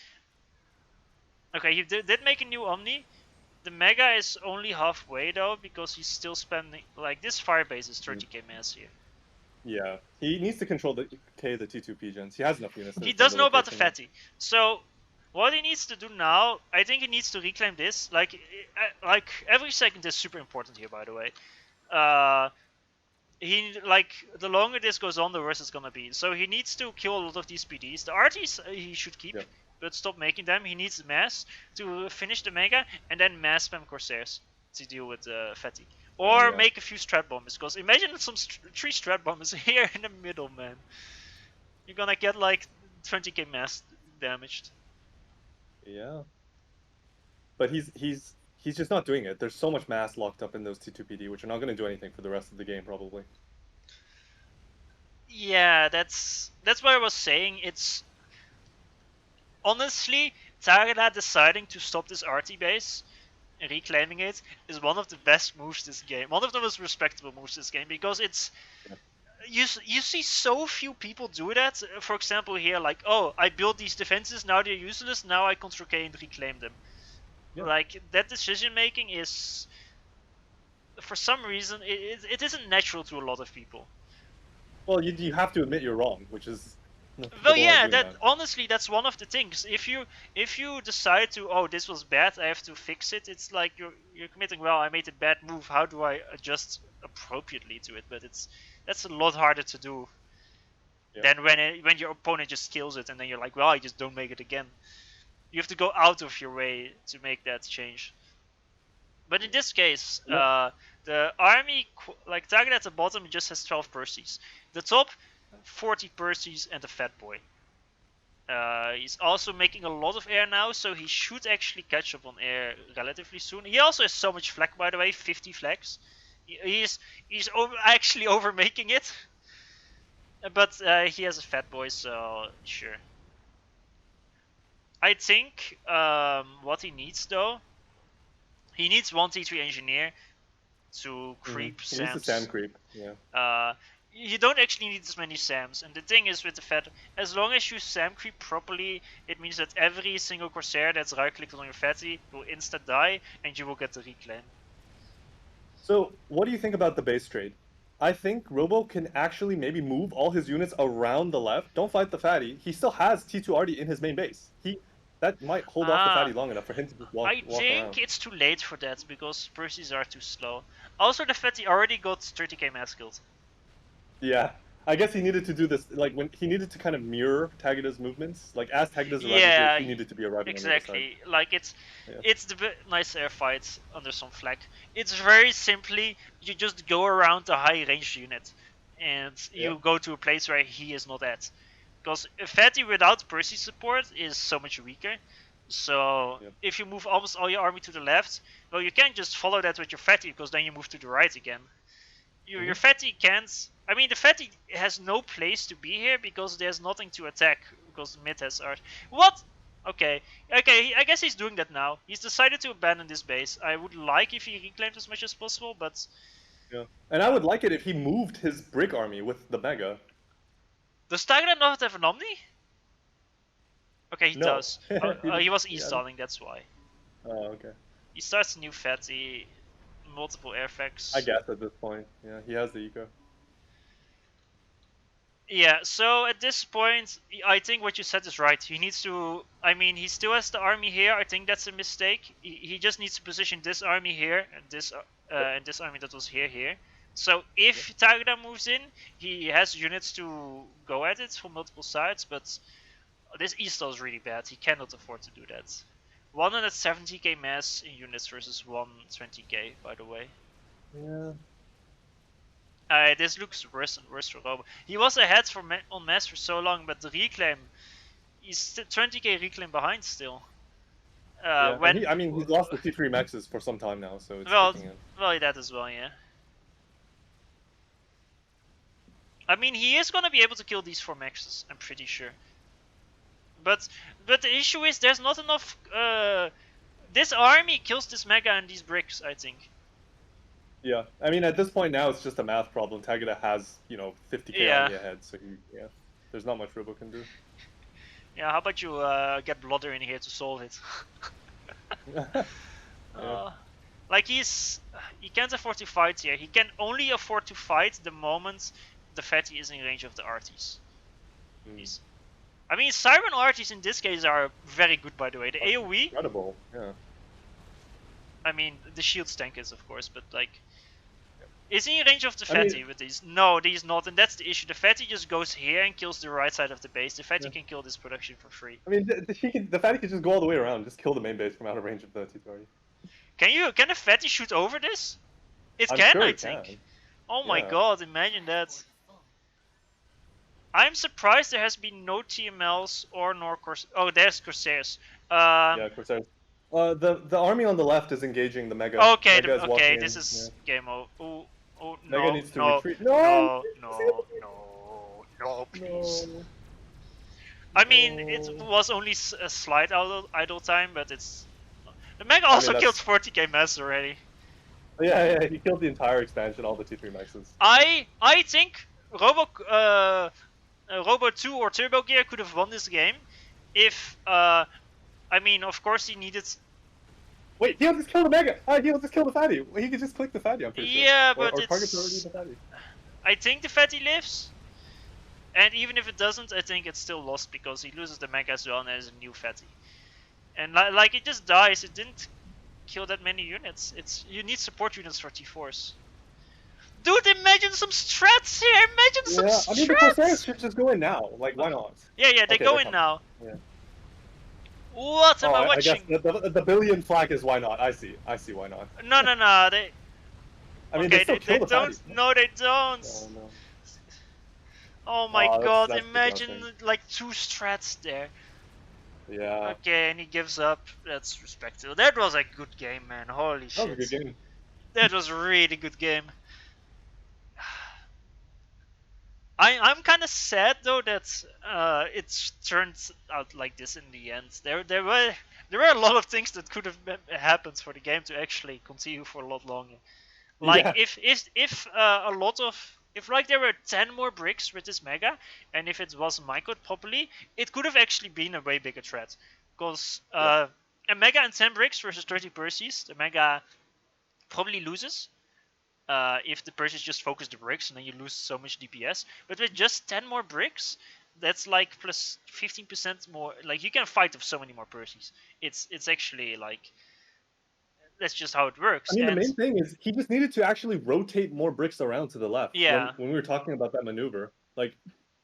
Okay, he did make a new Omni. The Mega is only halfway though, because he's still spending... Like, this Firebase is 30k mass here. Yeah, he needs to control the T2 pigeons. He has enough units. He does know about the Fatty. So, what he needs to do now, I think he needs to reclaim this. Like every second is super important here, by the way. The longer this goes on, the worse it's gonna be. So he needs to kill a lot of these PDs. The RTs he should keep, but stop making them. He needs mass to finish the Mega, and then mass spam Corsairs to deal with the Fatty. Or make a few Strat Bombers, because imagine some 3 Strat Bombers here in the middle, man. You're gonna get like 20k mass damaged. Yeah. But he's just not doing it. There's so much mass locked up in those T2PD, which are not going to do anything for the rest of the game, probably. Yeah, that's what I was saying. It's honestly Tagada deciding to stop this RT base and reclaiming it is one of the best moves this game. One of the most respectable moves this game, because it's you see so few people do that. For example, here, like, oh, I built these defenses, now they're useless, now I control K and reclaim them. Yeah. Like, that decision making is, for some reason, it isn't natural to a lot of people. Well, you have to admit you're wrong, which is. Well, yeah, honestly, that's one of the things. If you decide to, oh, this was bad, I have to fix it. It's like you're committing. Well, I made a bad move. How do I adjust appropriately to it? But that's a lot harder to do than when your opponent just kills it, and then you're like, well, I just don't make it again. You have to go out of your way to make that change. But in this case, the army, like Tagada at the bottom, just has 12 Percies. The top, 40 Percies and a Fatboy. He's also making a lot of air now, so he should actually catch up on air relatively soon. He also has so much flak, by the way, 50 flags. He's actually overmaking it. But he has a Fatboy, so sure. I think what he needs though, he needs one T3 engineer to creep He needs the Sam Sams. creep. Yeah. You don't actually need as many Sams, and the thing is with the Fat, as long as you Sam creep properly, it means that every single Corsair that's right-clicked on your Fatty will insta die, and you will get the reclaim. So, what do you think about the base trade? I think Robo can actually maybe move all his units around the left. Don't fight the fatty. He still has T2 already in his main base. That might hold off the fatty long enough for him to just I walk think around. it's too late for that because Percy's are too slow. Also, the Fatty already got 30k mass killed. Yeah. I guess he needed to do this, like, when he needed to kind of mirror Tagada's movements. Like, as Tagada's arriving here, he needed to be arriving on the other side. Exactly. Like Yeah. it's the nice air fight under some flag. It's very simply you just go around the high range unit, and you go to a place where he is not at. Because Fatty without Percy support is so much weaker. So if you move almost all your army to the left, well, you can't just follow that with your Fatty because then you move to the right again. Your Fatty can't. I mean, the Fatty has no place to be here because there's nothing to attack because mid has art. What? Okay, I guess he's doing that now. He's decided to abandon this base. I would like if he reclaimed as much as possible, but... Yeah, and I would like it if he moved his brick army with the Mega. Does Tagada not have an Omni? Okay, he does. He was e-stalling, that's why. Oh, okay. He starts a new Fatty, multiple airfacts. I guess at this point, yeah, he has the eco. Yeah, so at this point, I think what you said is right. He needs to... I mean, he still has the army here. I think that's a mistake. He just needs to position this army here and this army that was here. So if Tagada moves in, he has units to go at it from multiple sides, but this E-stall is really bad. He cannot afford to do that. 170k mass in units versus 120k, by the way. Yeah. This looks worse and worse for Robo. He was ahead on mass for so long, but the reclaim, he's 20k reclaim behind still. He's lost the T3 maxes for some time now, so it's well, that as well, yeah. I mean, he is gonna be able to kill these 4 maxes, I'm pretty sure. But the issue is there's not enough. This army kills this mega and these bricks, I think. Yeah, I mean, at this point now, it's just a math problem. Tagada has, 50k army ahead, so there's not much Robo can do. Yeah, how about you get Blodder in here to solve it? Like he can't afford to fight here. He can only afford to fight the moment the Fatty is in range of the arties. I mean, Siren arties in this case are very good, by the way. The AoE... Incredible, yeah. I mean, the shields tank is, of course, but like... Is he in range of the Fatty with these? No, he's not, and that's the issue. The Fatty just goes here and kills the right side of the base. The Fatty can kill this production for free. I mean, the Fatty can just go all the way around, just kill the main base from out of range of the T2. Can the Fatty shoot over this? It I'm can, sure I it think. can. Oh my god, imagine that. I'm surprised there has been no TMLs or nor Corsairs. Oh, there's Corsairs. Yeah, Corsairs. The army on the left is engaging the Mega. Okay, Mega this is game over. Oh, Mega no, needs to no, retreat. No, please. No. I mean, it was only a slight idle time, but it's... The Mega also killed 40k mass already. Yeah, he killed the entire expansion, all the T3 maxes. I think Robo 2 or Turbogear could have won this game if, I mean, of course he needed... Wait, he'll just kill the Mega! He'll just kill the Fatty! He could just click the Fatty, I'm pretty sure. Yeah, but or it's... target's already the Fatty. I think the Fatty lives. And even if it doesn't, I think it's still lost because he loses the Mega as well and there's a new Fatty. And like it just dies, it didn't kill that many units. You need support units for T4s. Dude, imagine some strats here! Imagine some strats! I mean, the Corsairs should just go in now. Like, why not? Yeah, they go in now. Yeah. What am I watching? I guess the billion flag is why not. I see why not. No, they... I mean, they still kill the don't. Fatty. No, they don't. No. Oh my god, that's imagine like 2 strats there. Yeah. Okay, and he gives up. That's respectable. That was a good game, man. Holy shit. That was a good game. That was a really good game. I'm kind of sad though that it's turned out like this in the end. There were a lot of things that could have happened for the game to actually continue for a lot longer. Like Yeah. if a lot of if like there were 10 more bricks with this mega, and if it was microed properly, it could have actually been a way bigger threat. Because Yeah. a mega and 10 bricks versus 30 Perseus, the mega probably loses. If the Perseus just focus the bricks and then you lose so much DPS. But with just 10 more bricks, that's like plus 15% more. Like you can fight with so many more Perseus. It's actually like that's just how it I works. mean, the And main thing is he just needed to actually rotate more bricks around to the left. yeah. When we were talking about that maneuver, like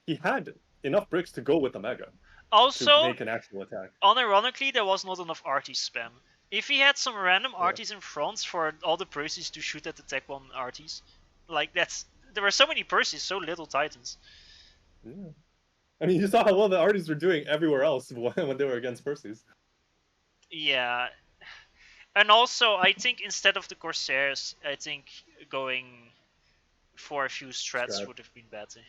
he had enough bricks to go with the mega to Also, make an actual attack. unironically, there was not enough arty spam. If he had some random Yeah. arties in front for all the Perseus to shoot at the Tech 1 arties, like that's there were so many Perseus, so little Titans. Yeah. I mean, you saw how well the artists were doing everywhere else when they were against Perseus. Yeah, and also I think instead of the Corsairs, I think going for a few strats Strat. would have been better.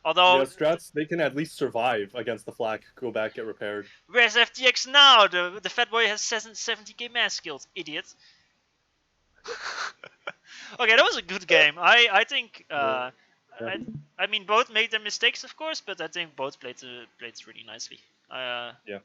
Although, Yeah, strats, they can at least survive against the flak, go back, get repaired. where's FTX now? The Fatboy has 70k mass skills, idiot. Okay, that was a good game. I think Yeah. I mean both made their mistakes, of course, but I think both played really nicely. Yeah.